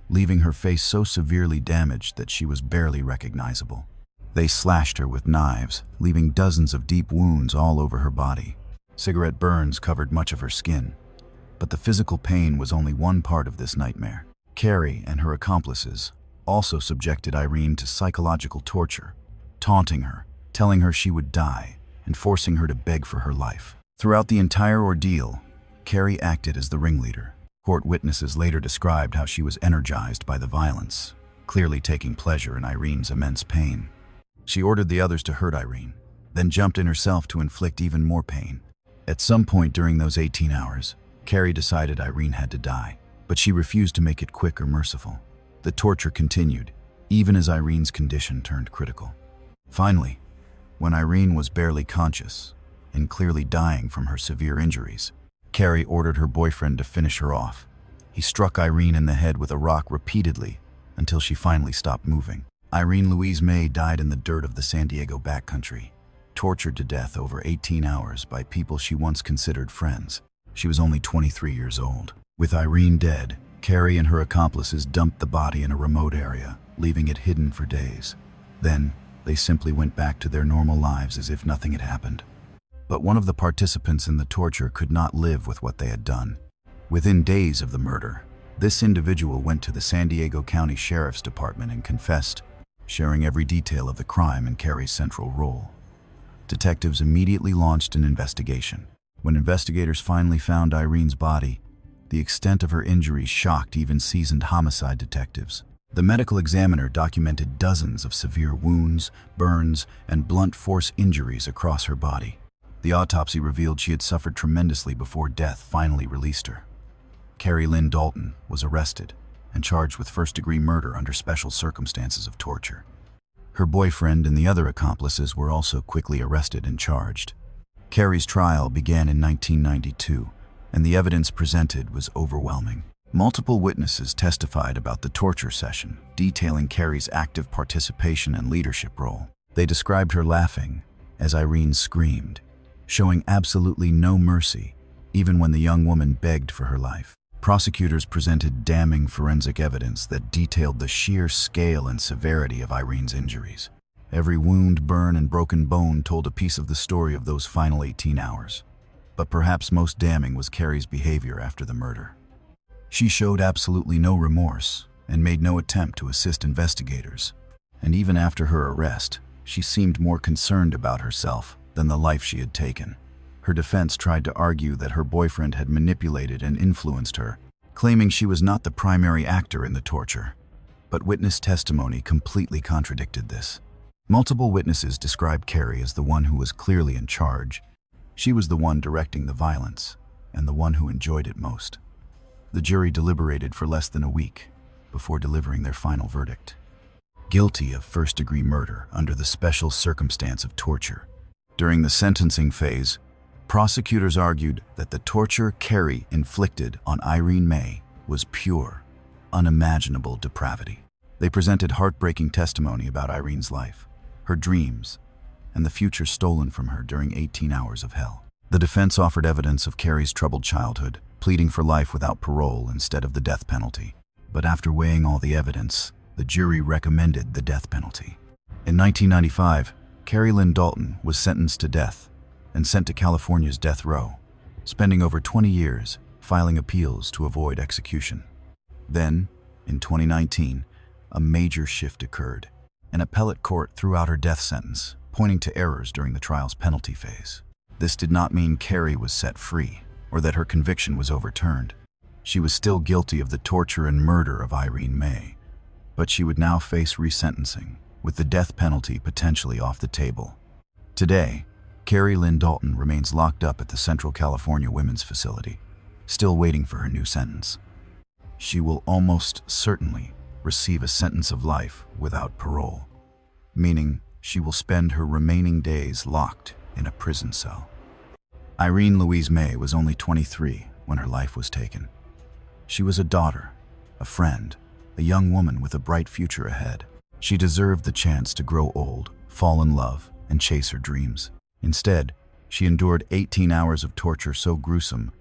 Speaker 1: leaving her face so severely damaged that she was barely recognizable. They slashed her with knives, leaving dozens of deep wounds all over her body. Cigarette burns covered much of her skin. But the physical pain was only one part of this nightmare. Carrie and her accomplices also subjected Irene to psychological torture, taunting her, telling her she would die, and forcing her to beg for her life. Throughout the entire ordeal, Carrie acted as the ringleader. Court witnesses later described how she was energized by the violence, clearly taking pleasure in Irene's immense pain. She ordered the others to hurt Irene, then jumped in herself to inflict even more pain. At some point during those 18 hours, Carrie decided Irene had to die, but she refused to make it quick or merciful. The torture continued, even as Irene's condition turned critical. Finally, when Irene was barely conscious and clearly dying from her severe injuries, Carrie ordered her boyfriend to finish her off. He struck Irene in the head with a rock repeatedly until she finally stopped moving. Irene Louise May died in the dirt of the San Diego backcountry, tortured to death over 18 hours by people she once considered friends. She was only 23 years old. With Irene dead, Carrie and her accomplices dumped the body in a remote area, leaving it hidden for days. Then, they simply went back to their normal lives as if nothing had happened. But one of the participants in the torture could not live with what they had done. Within days of the murder, this individual went to the San Diego County Sheriff's Department and confessed, sharing every detail of the crime and Carrie's central role. Detectives immediately launched an investigation. When investigators finally found Irene's body, the extent of her injuries shocked even seasoned homicide detectives. The medical examiner documented dozens of severe wounds, burns, and blunt force injuries across her body. The autopsy revealed she had suffered tremendously before death finally released her. Carrie Lynn Dalton was arrested and charged with first-degree murder under special circumstances of torture. Her boyfriend and the other accomplices were also quickly arrested and charged. Carrie's trial began in 1992, and the evidence presented was overwhelming. Multiple witnesses testified about the torture session, detailing Carrie's active participation and leadership role. They described her laughing as Irene screamed, showing absolutely no mercy, even when the young woman begged for her life. Prosecutors presented damning forensic evidence that detailed the sheer scale and severity of Irene's injuries. Every wound, burn, and broken bone told a piece of the story of those final 18 hours. But perhaps most damning was Carrie's behavior after the murder. She showed absolutely no remorse and made no attempt to assist investigators. And even after her arrest, she seemed more concerned about herself than the life she had taken. Her defense tried to argue that her boyfriend had manipulated and influenced her, claiming she was not the primary actor in the torture. But witness testimony completely contradicted this. Multiple witnesses described Carrie as the one who was clearly in charge. She was the one directing the violence, and the one who enjoyed it most. The jury deliberated for less than a week before delivering their final verdict. Guilty of first-degree murder under the special circumstance of torture. During the sentencing phase, prosecutors argued that the torture Carrie inflicted on Irene May was pure, unimaginable depravity. They presented heartbreaking testimony about Irene's life, her dreams, and the future stolen from her during 18 hours of hell. The defense offered evidence of Carrie's troubled childhood, pleading for life without parole instead of the death penalty. But after weighing all the evidence, the jury recommended the death penalty. In 1995, Carrie Lynn Dalton was sentenced to death and sent to California's death row, spending over 20 years filing appeals to avoid execution. Then, in 2019, a major shift occurred. An appellate court threw out her death sentence, pointing to errors during the trial's penalty phase. This did not mean Carrie was set free, or that her conviction was overturned. She was still guilty of the torture and murder of Irene May, but she would now face resentencing, with the death penalty potentially off the table. Today, Carrie Lynn Dalton remains locked up at the Central California Women's Facility, still waiting for her new sentence. She will almost certainly receive a sentence of life without parole, meaning she will spend her remaining days locked in a prison cell. Irene Louise May was only 23 when her life was taken. She was a daughter, a friend, a young woman with a bright future ahead. She deserved the chance to grow old, fall in love, and chase her dreams. Instead, she endured 18 hours of torture so gruesome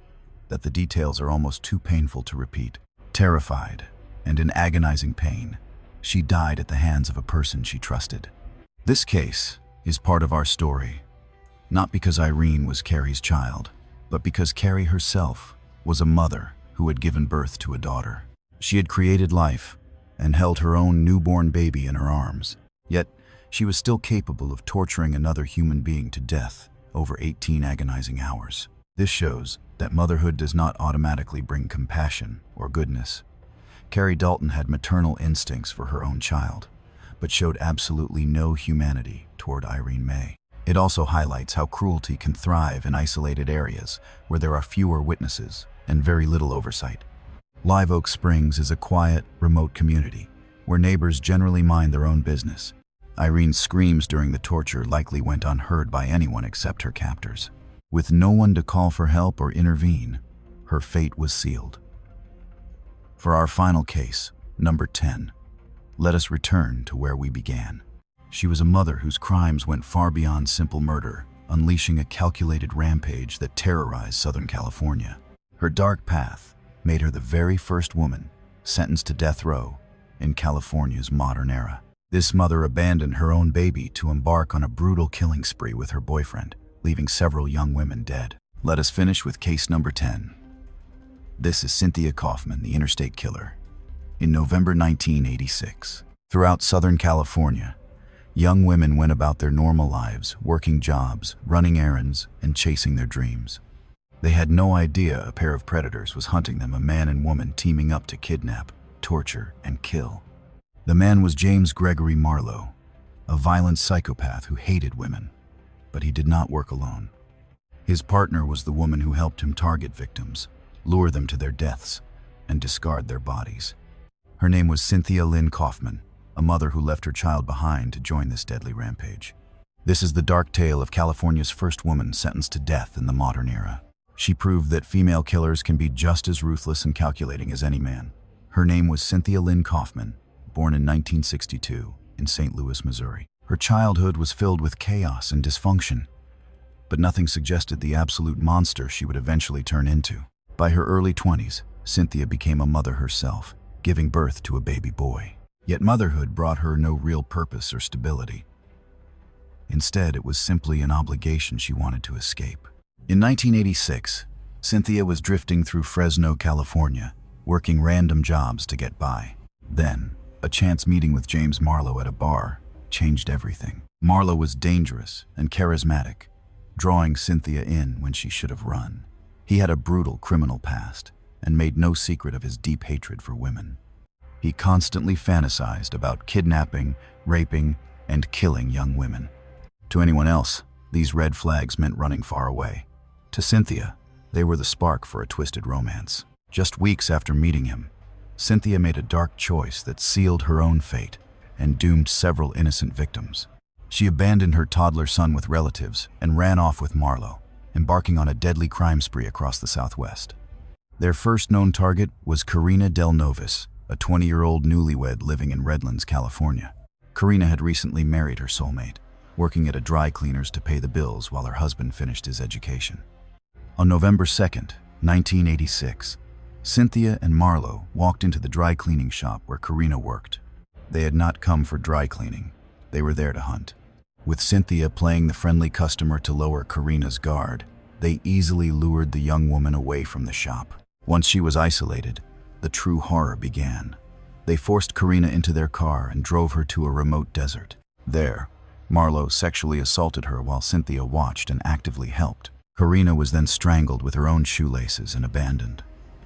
Speaker 1: that the details are almost too painful to repeat. Terrified and in agonizing pain, she died at the hands of a person she trusted. This case is part of our story, not because Irene was Carrie's child, but because Carrie herself was a mother who had given birth to a daughter. She had created life and held her own newborn baby in her arms, yet she was still capable of torturing another human being to death over 18 agonizing hours. This shows that motherhood does not automatically bring compassion or goodness. Carrie Dalton had maternal instincts for her own child, but showed absolutely no humanity toward Irene May. It also highlights how cruelty can thrive in isolated areas where there are fewer witnesses and very little oversight. Live Oak Springs is a quiet, remote community where neighbors generally mind their own business. Irene's screams during the torture likely went unheard by anyone except her captors. With no one to call for help or intervene, her fate was sealed. For our final case, number 10, let us return to where we began. She was a mother whose crimes went far beyond simple murder, unleashing a calculated rampage that terrorized Southern California. Her dark path made her the very first woman sentenced to death row in California's modern era. This mother abandoned her own baby to embark on a brutal killing spree with her boyfriend, leaving several young women dead. Let us finish with case number 10. This is Cynthia Kaufman, the interstate killer. In November 1986, throughout Southern California, young women went about their normal lives, working jobs, running errands, and chasing their dreams. They had no idea a pair of predators was hunting them, a man and woman teaming up to kidnap, torture, and kill. The man was James Gregory Marlowe, a violent psychopath who hated women, but he did not work alone. His partner was the woman who helped him target victims, lure them to their deaths, and discard their bodies. Her name was Cynthia Lynn Kaufman, a mother who left her child behind to join this deadly rampage. This is the dark tale of California's first woman sentenced to death in the modern era. She proved that female killers can be just as ruthless and calculating as any man. Her name was Cynthia Lynn Kaufman, born in 1962 in St. Louis, Missouri. Her childhood was filled with chaos and dysfunction, but nothing suggested the absolute monster she would eventually turn into. By her early 20s, Cynthia became a mother herself, giving birth to a baby boy. Yet motherhood brought her no real purpose or stability. Instead, it was simply an obligation she wanted to escape. In 1986, Cynthia was drifting through Fresno, California, working random jobs to get by. Then, a chance meeting with James Marlowe at a bar changed everything. Marlowe was dangerous and charismatic, drawing Cynthia in when she should have run. He had a brutal criminal past and made no secret of his deep hatred for women. He constantly fantasized about kidnapping, raping, and killing young women. To anyone else, these red flags meant running far away. To Cynthia, they were the spark for a twisted romance. Just weeks after meeting him, Cynthia made a dark choice that sealed her own fate and doomed several innocent victims. She abandoned her toddler son with relatives and ran off with Marlo, embarking on a deadly crime spree across the Southwest. Their first known target was Karina Del Novis, a 20-year-old newlywed living in Redlands, California. Karina had recently married her soulmate, working at a dry cleaner's to pay the bills while her husband finished his education. On November 2nd, 1986, Cynthia and Marlo walked into the dry cleaning shop where Karina worked. They had not come for dry cleaning. They were there to hunt. With Cynthia playing the friendly customer to lower Karina's guard, they easily lured the young woman away from the shop. Once she was isolated, the true horror began. They forced Karina into their car and drove her to a remote desert. There, Marlo sexually assaulted her while Cynthia watched and actively helped. Karina was then strangled with her own shoelaces and abandoned.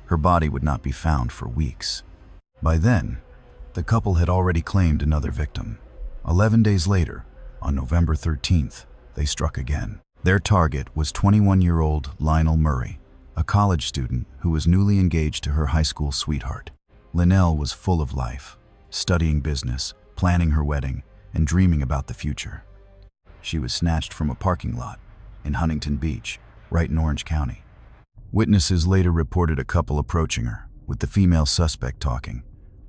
Speaker 1: Her body would not be found for weeks. By then, the couple had already claimed another victim. 11 days later, on November 13th, they struck again. Their target was 21-year-old Lionel Murray, a college student who was newly engaged to her high school sweetheart. Linnell was full of life, studying business, planning her wedding, and dreaming about the future. She was snatched from a parking lot in Huntington Beach, right in Orange County. Witnesses later reported a couple approaching her, with the female suspect talking.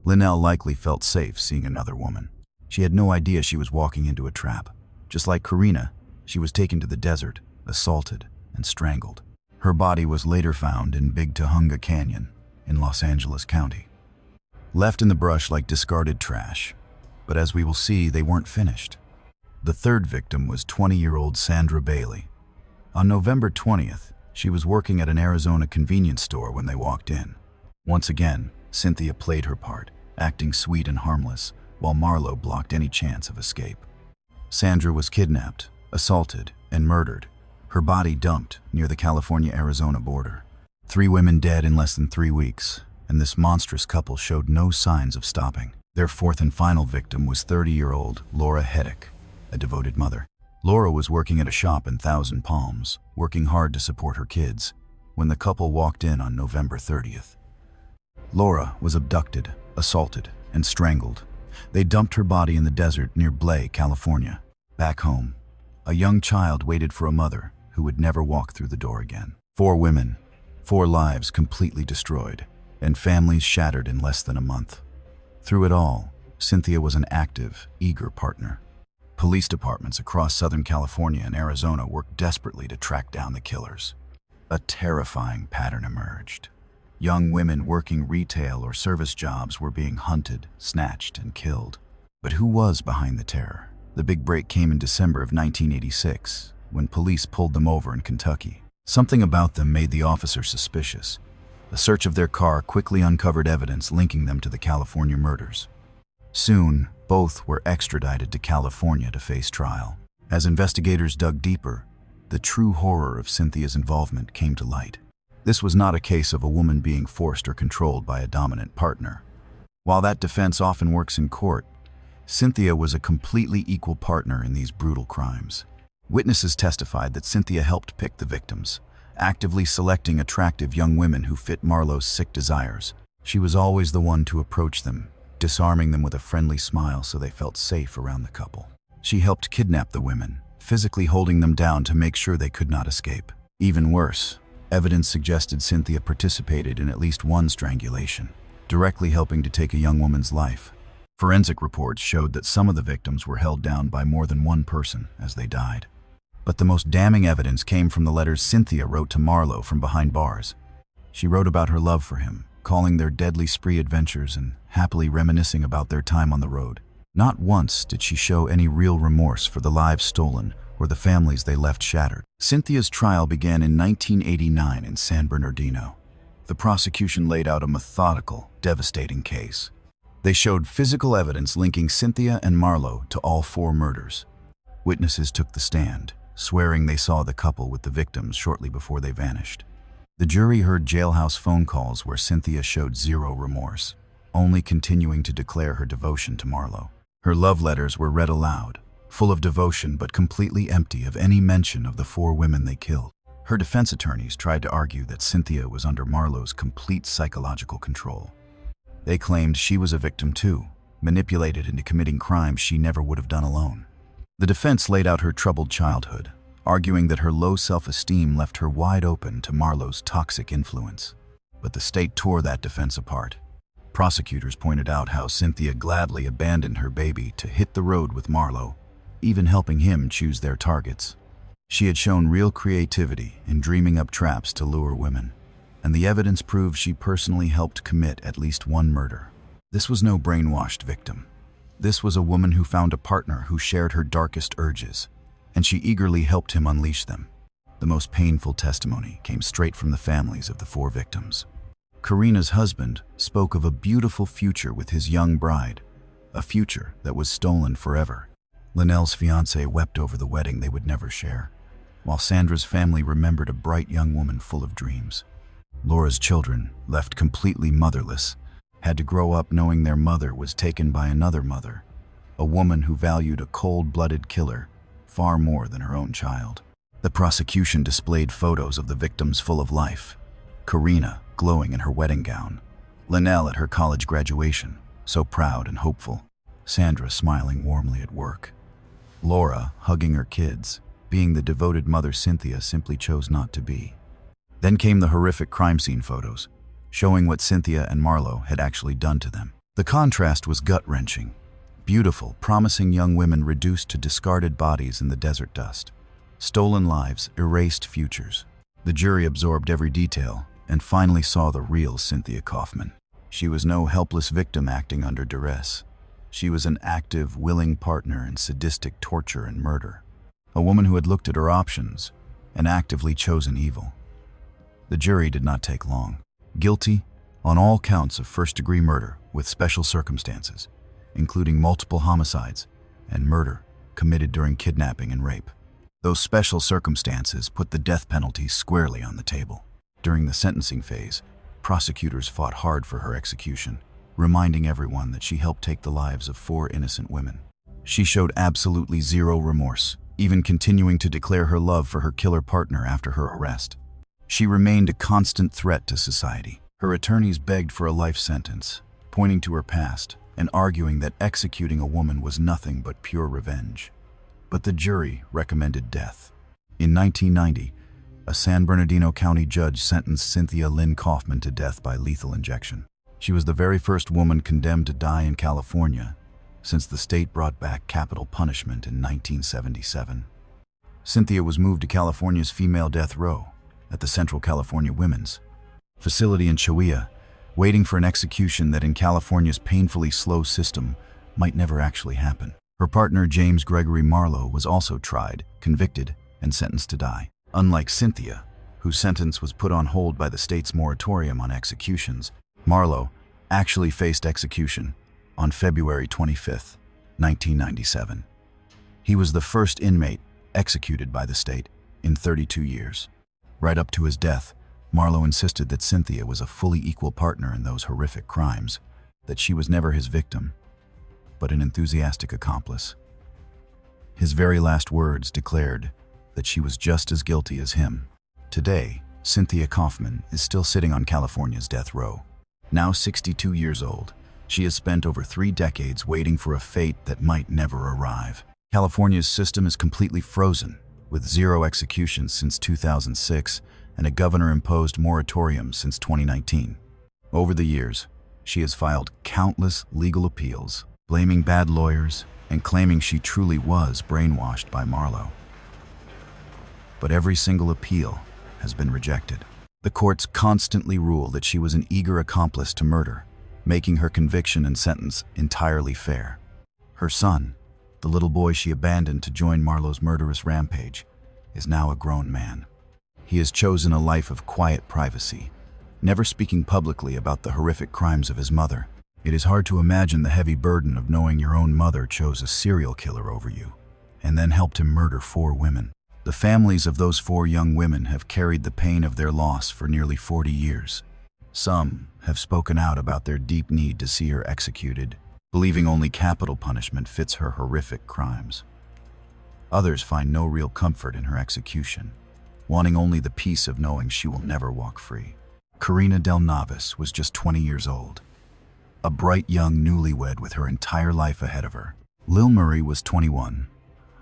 Speaker 1: Linnell likely felt safe seeing another woman. She had no idea she was walking into a trap. Just like Karina, she was taken to the desert, assaulted, and strangled. Her body was later found in Big Tujunga Canyon in Los Angeles County. Left in the brush like discarded trash, but as we will see, they weren't finished. The third victim was 20-year-old Sandra Bailey. On November 20th, she was working at an Arizona convenience store when they walked in. Once again, Cynthia played her part, acting sweet and harmless, while Marlo blocked any chance of escape. Sandra was kidnapped, assaulted, and murdered, her body dumped near the California-Arizona border. 3 women dead in less than 3 weeks, and this monstrous couple showed no signs of stopping. Their fourth and final victim was 30-year-old Laura Heddick, a devoted mother. Laura was working at a shop in Thousand Palms, working hard to support her kids, when the couple walked in on November 30th. Laura was abducted, assaulted, and strangled. They dumped her body in the desert near Blay, California. Back home, a young child waited for a mother who would never walk through the door again. 4 women, 4 lives completely destroyed, and families shattered in less than a month. Through it all, Cynthia was an active, eager partner. Police departments across Southern California and Arizona worked desperately to track down the killers. A terrifying pattern emerged. Young women working retail or service jobs were being hunted, snatched, and killed. But who was behind the terror? The big break came in December of 1986, when police pulled them over in Kentucky. Something about them made the officer suspicious. A search of their car quickly uncovered evidence linking them to the California murders. Soon, both were extradited to California to face trial. As investigators dug deeper, the true horror of Cynthia's involvement came to light. This was not a case of a woman being forced or controlled by a dominant partner. While that defense often works in court, Cynthia was a completely equal partner in these brutal crimes. Witnesses testified that Cynthia helped pick the victims, actively selecting attractive young women who fit Marlo's sick desires. She was always the one to approach them, disarming them with a friendly smile so they felt safe around the couple. She helped kidnap the women, physically holding them down to make sure they could not escape. Even worse, evidence suggested Cynthia participated in at least one strangulation, directly helping to take a young woman's life. Forensic reports showed that some of the victims were held down by more than one person as they died. But the most damning evidence came from the letters Cynthia wrote to Marlo from behind bars. She wrote about her love for him, calling their deadly spree adventures and happily reminiscing about their time on the road. Not once did she show any real remorse for the lives stolen or the families they left shattered. Cynthia's trial began in 1989 in San Bernardino. The prosecution laid out a methodical, devastating case. They showed physical evidence linking Cynthia and Marlo to all 4 murders. Witnesses took the stand, swearing they saw the couple with the victims shortly before they vanished. The jury heard jailhouse phone calls where Cynthia showed zero remorse, only continuing to declare her devotion to Marlo. Her love letters were read aloud, full of devotion but completely empty of any mention of the 4 women they killed. Her defense attorneys tried to argue that Cynthia was under Marlo's complete psychological control. They claimed she was a victim too, manipulated into committing crimes she never would have done alone. The defense laid out her troubled childhood, arguing that her low self-esteem left her wide open to Marlo's toxic influence. But the state tore that defense apart. Prosecutors pointed out how Cynthia gladly abandoned her baby to hit the road with Marlo, even helping him choose their targets. She had shown real creativity in dreaming up traps to lure women, and the evidence proved she personally helped commit at least 1 murder. This was no brainwashed victim. This was a woman who found a partner who shared her darkest urges, and she eagerly helped him unleash them. The most painful testimony came straight from the families of the 4 victims. Karina's husband spoke of a beautiful future with his young bride, a future that was stolen forever. Linnell's fiancé wept over the wedding they would never share, while Sandra's family remembered a bright young woman full of dreams. Laura's children, left completely motherless, had to grow up knowing their mother was taken by another mother, a woman who valued a cold-blooded killer far more than her own child. The prosecution displayed photos of the victims full of life. Karina, glowing in her wedding gown. Linnell at her college graduation, so proud and hopeful. Sandra smiling warmly at work. Laura hugging her kids, being the devoted mother Cynthia simply chose not to be. Then came the horrific crime scene photos, showing what Cynthia and Marlo had actually done to them. The contrast was gut-wrenching. Beautiful, promising young women reduced to discarded bodies in the desert dust. Stolen lives, erased futures. The jury absorbed every detail and finally saw the real Cynthia Kaufman. She was no helpless victim acting under duress. She was an active, willing partner in sadistic torture and murder. A woman who had looked at her options and actively chosen evil. The jury did not take long. Guilty on all counts of first-degree murder with special circumstances, including multiple homicides and murder committed during kidnapping and rape. Those special circumstances put the death penalty squarely on the table. During the sentencing phase, prosecutors fought hard for her execution, reminding everyone that she helped take the lives of 4 innocent women. She showed absolutely zero remorse, even continuing to declare her love for her killer partner after her arrest. She remained a constant threat to society. Her attorneys begged for a life sentence, pointing to her past and arguing that executing a woman was nothing but pure revenge. But the jury recommended death. In 1990, a San Bernardino County judge sentenced Cynthia Lynn Kaufman to death by lethal injection. She was the very first woman condemned to die in California since the state brought back capital punishment in 1977. Cynthia was moved to California's female death row at the Central California Women's Facility in Chihuahua, waiting for an execution that in California's painfully slow system might never actually happen. Her partner, James Gregory Marlo, was also tried, convicted, and sentenced to die. Unlike Cynthia, whose sentence was put on hold by the state's moratorium on executions, Marlo actually faced execution on February 25, 1997. He was the first inmate executed by the state in 32 years. Right up to his death, Marlo insisted that Cynthia was a fully equal partner in those horrific crimes, that she was never his victim, but an enthusiastic accomplice. His very last words declared that she was just as guilty as him. Today, Cynthia Kaufman is still sitting on California's death row. Now 62 years old, she has spent over 3 decades waiting for a fate that might never arrive. California's system is completely frozen, with 0 executions since 2006 and a governor-imposed moratorium since 2019. Over the years, she has filed countless legal appeals, blaming bad lawyers and claiming she truly was brainwashed by Marlo. But every single appeal has been rejected. The courts constantly rule that she was an eager accomplice to murder, making her conviction and sentence entirely fair. Her son, the little boy she abandoned to join Marlo's murderous rampage, is now a grown man. He has chosen a life of quiet privacy, never speaking publicly about the horrific crimes of his mother. It is hard to imagine the heavy burden of knowing your own mother chose a serial killer over you, and then helped him murder 4 women. The families of those 4 young women have carried the pain of their loss for nearly 40 years. Some have spoken out about their deep need to see her executed, believing only capital punishment fits her horrific crimes. Others find no real comfort in her execution, wanting only the peace of knowing she will never walk free. Karina Del Navas was just 20 years old, a bright young newlywed with her entire life ahead of her. Lil Murray was 21,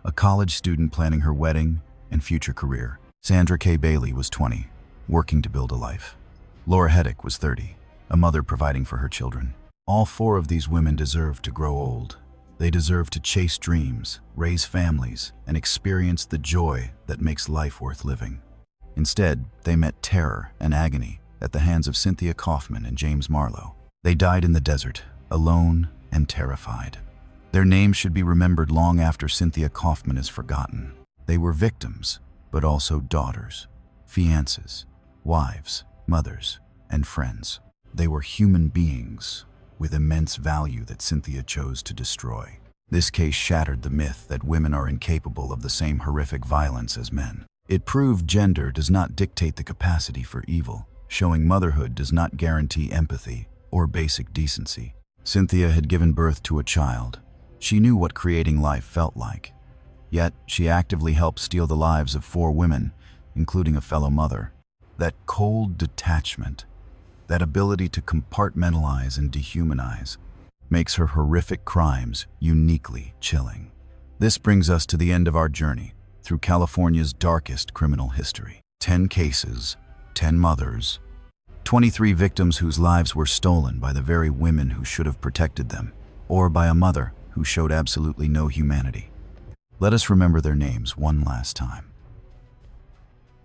Speaker 1: a college student planning her wedding and future career. Sandra K. Bailey was 20, working to build a life. Laura Heddick was 30, a mother providing for her children. All 4 of these women deserved to grow old. They deserve to chase dreams, raise families, and experience the joy that makes life worth living. Instead, they met terror and agony at the hands of Cynthia Kaufman and James Marlowe. They died in the desert, alone and terrified. Their names should be remembered long after Cynthia Kaufman is forgotten. They were victims, but also daughters, fiancées, wives, mothers, and friends. They were human beings with immense value that Cynthia chose to destroy. This case shattered the myth that women are incapable of the same horrific violence as men. It proved gender does not dictate the capacity for evil, showing motherhood does not guarantee empathy or basic decency. Cynthia had given birth to a child. She knew what creating life felt like. Yet, she actively helped steal the lives of 4 women, including a fellow mother. That cold detachment, that ability to compartmentalize and dehumanize, makes her horrific crimes uniquely chilling. This brings us to the end of our journey through California's darkest criminal history. 10 cases, 10 mothers, 23 victims whose lives were stolen by the very women who should have protected them, or by a mother who showed absolutely no humanity. Let us remember their names one last time.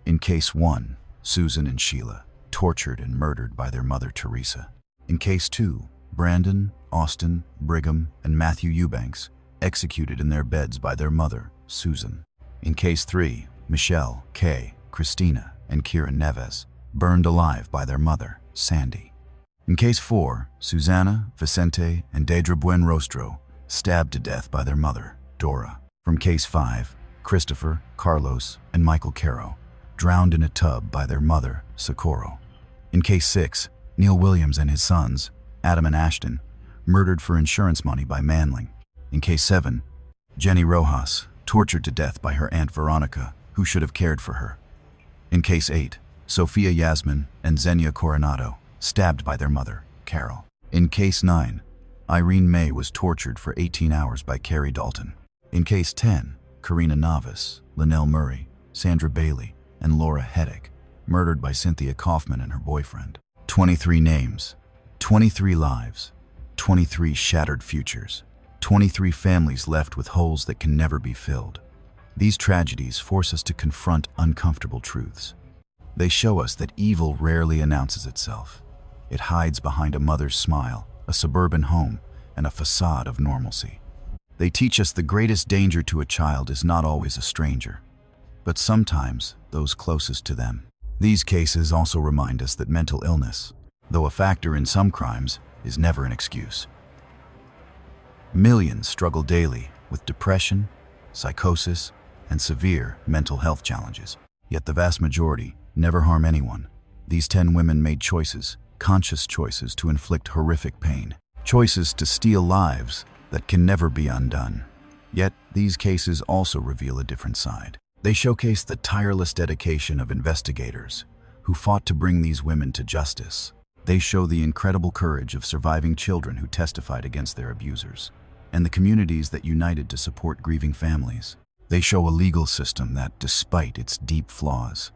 Speaker 1: In Case 1, Susan and Sheila, tortured and murdered by their mother Theresa. In Case 2, Brandon, Austin, Brigham, and Matthew Eubanks, executed in their beds by their mother, Susan. In Case 3, Michelle, Kay, Christina, and Kieran Neves, burned alive by their mother, Sandy. In Case 4, Susana, Vicente, and Deidre Buenrostro, stabbed to death by their mother, Dora. From Case 5, Christopher, Carlos, and Michael Caro, drowned in a tub by their mother, Socorro. In Case 6, Neil Williams and his sons, Adam and Ashton, murdered for insurance money by Manling. In Case 7, Jenny Rojas, tortured to death by her Aunt Veronica, who should have cared for her. In Case 8, Sophia Yasmin and Xenia Coronado, stabbed by their mother, Carol. In Case 9, Irene May was tortured for 18 hours by Carrie Dalton. In Case 10, Karina Navas, Linnell Murray, Sandra Bailey, and Laura Heddick, murdered by Cynthia Kaufman and her boyfriend. 23 names, 23 lives, 23 shattered futures, 23 families left with holes that can never be filled. These tragedies force us to confront uncomfortable truths. They show us that evil rarely announces itself. It hides behind a mother's smile, a suburban home, and a facade of normalcy. They teach us the greatest danger to a child is not always a stranger, but sometimes those closest to them. These cases also remind us that mental illness, though a factor in some crimes, is never an excuse. Millions struggle daily with depression, psychosis, and severe mental health challenges. Yet the vast majority never harm anyone. These 10 women made choices, conscious choices to inflict horrific pain, choices to steal lives that can never be undone. Yet these cases also reveal a different side. They showcase the tireless dedication of investigators who fought to bring these women to justice. They show the incredible courage of surviving children who testified against their abusers, and the communities that united to support grieving families. They show a legal system that, despite its deep flaws,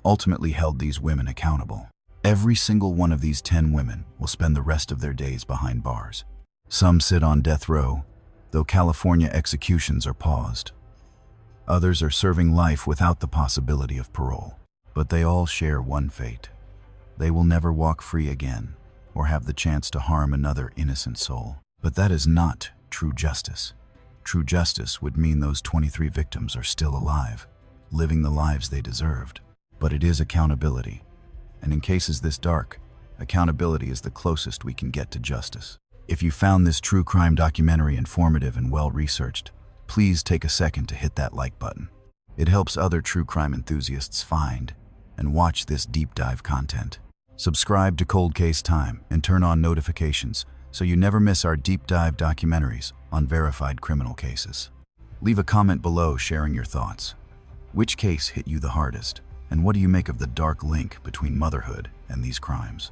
Speaker 1: ultimately held these women accountable. Every single one of these 10 women will spend the rest of their days behind bars. Some sit on death row, though California executions are paused. Others are serving life without the possibility of parole. But they all share one fate. They will never walk free again, or have the chance to harm another innocent soul. But that is not true justice. True justice would mean those 23 victims are still alive, living the lives they deserved. But it is accountability. And in cases this dark, accountability is the closest we can get to justice. If you found this true crime documentary informative and well-researched, please take a second to hit that like button. It helps other true crime enthusiasts find and watch this deep dive content. Subscribe to Cold Case Time and turn on notifications so you never miss our deep dive documentaries on verified criminal cases. Leave a comment below sharing your thoughts. Which case hit you the hardest? And what do you make of the dark link between motherhood and these crimes?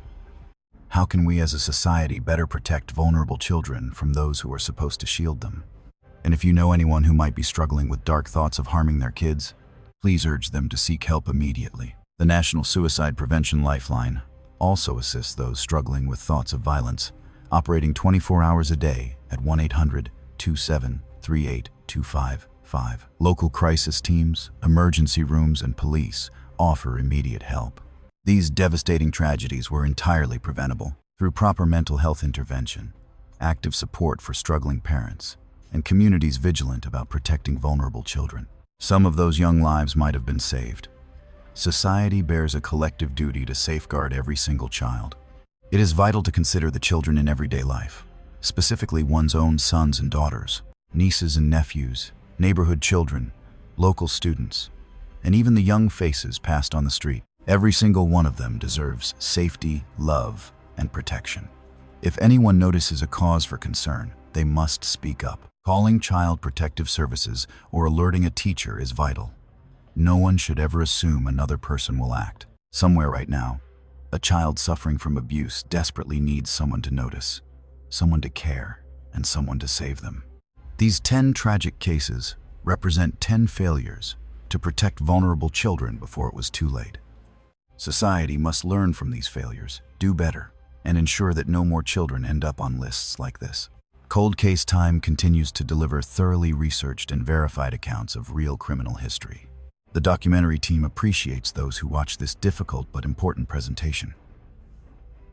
Speaker 1: How can we as a society better protect vulnerable children from those who are supposed to shield them? And if you know anyone who might be struggling with dark thoughts of harming their kids, please urge them to seek help immediately. The National Suicide Prevention Lifeline also assists those struggling with thoughts of violence, operating 24 hours a day at 1-800-2738-255. Local crisis teams, emergency rooms, and police offer immediate help. These devastating tragedies were entirely preventable through proper mental health intervention, active support for struggling parents, and communities vigilant about protecting vulnerable children. Some of those young lives might have been saved. Society bears a collective duty to safeguard every single child. It is vital to consider the children in everyday life, specifically one's own sons and daughters, nieces and nephews, neighborhood children, local students, and even the young faces passed on the street. Every single one of them deserves safety, love, and protection. If anyone notices a cause for concern, they must speak up. Calling Child Protective Services or alerting a teacher is vital. No one should ever assume another person will act. Somewhere right now, a child suffering from abuse desperately needs someone to notice, someone to care, and someone to save them. These 10 tragic cases represent 10 failures to protect vulnerable children before it was too late. Society must learn from these failures, do better, and ensure that no more children end up on lists like this. Cold Case Time continues to deliver thoroughly researched and verified accounts of real criminal history. The documentary team appreciates those who watch this difficult but important presentation.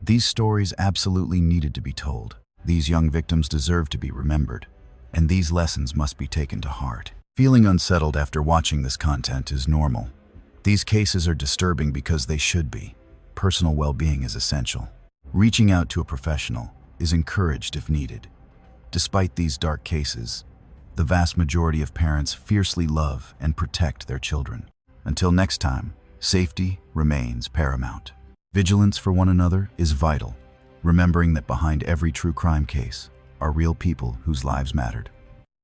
Speaker 1: These stories absolutely needed to be told. These young victims deserve to be remembered, and these lessons must be taken to heart. Feeling unsettled after watching this content is normal. These cases are disturbing because they should be. Personal well-being is essential. Reaching out to a professional is encouraged if needed. Despite these dark cases, the vast majority of parents fiercely love and protect their children. Until next time, safety remains paramount. Vigilance for one another is vital, remembering that behind every true crime case are real people whose lives mattered.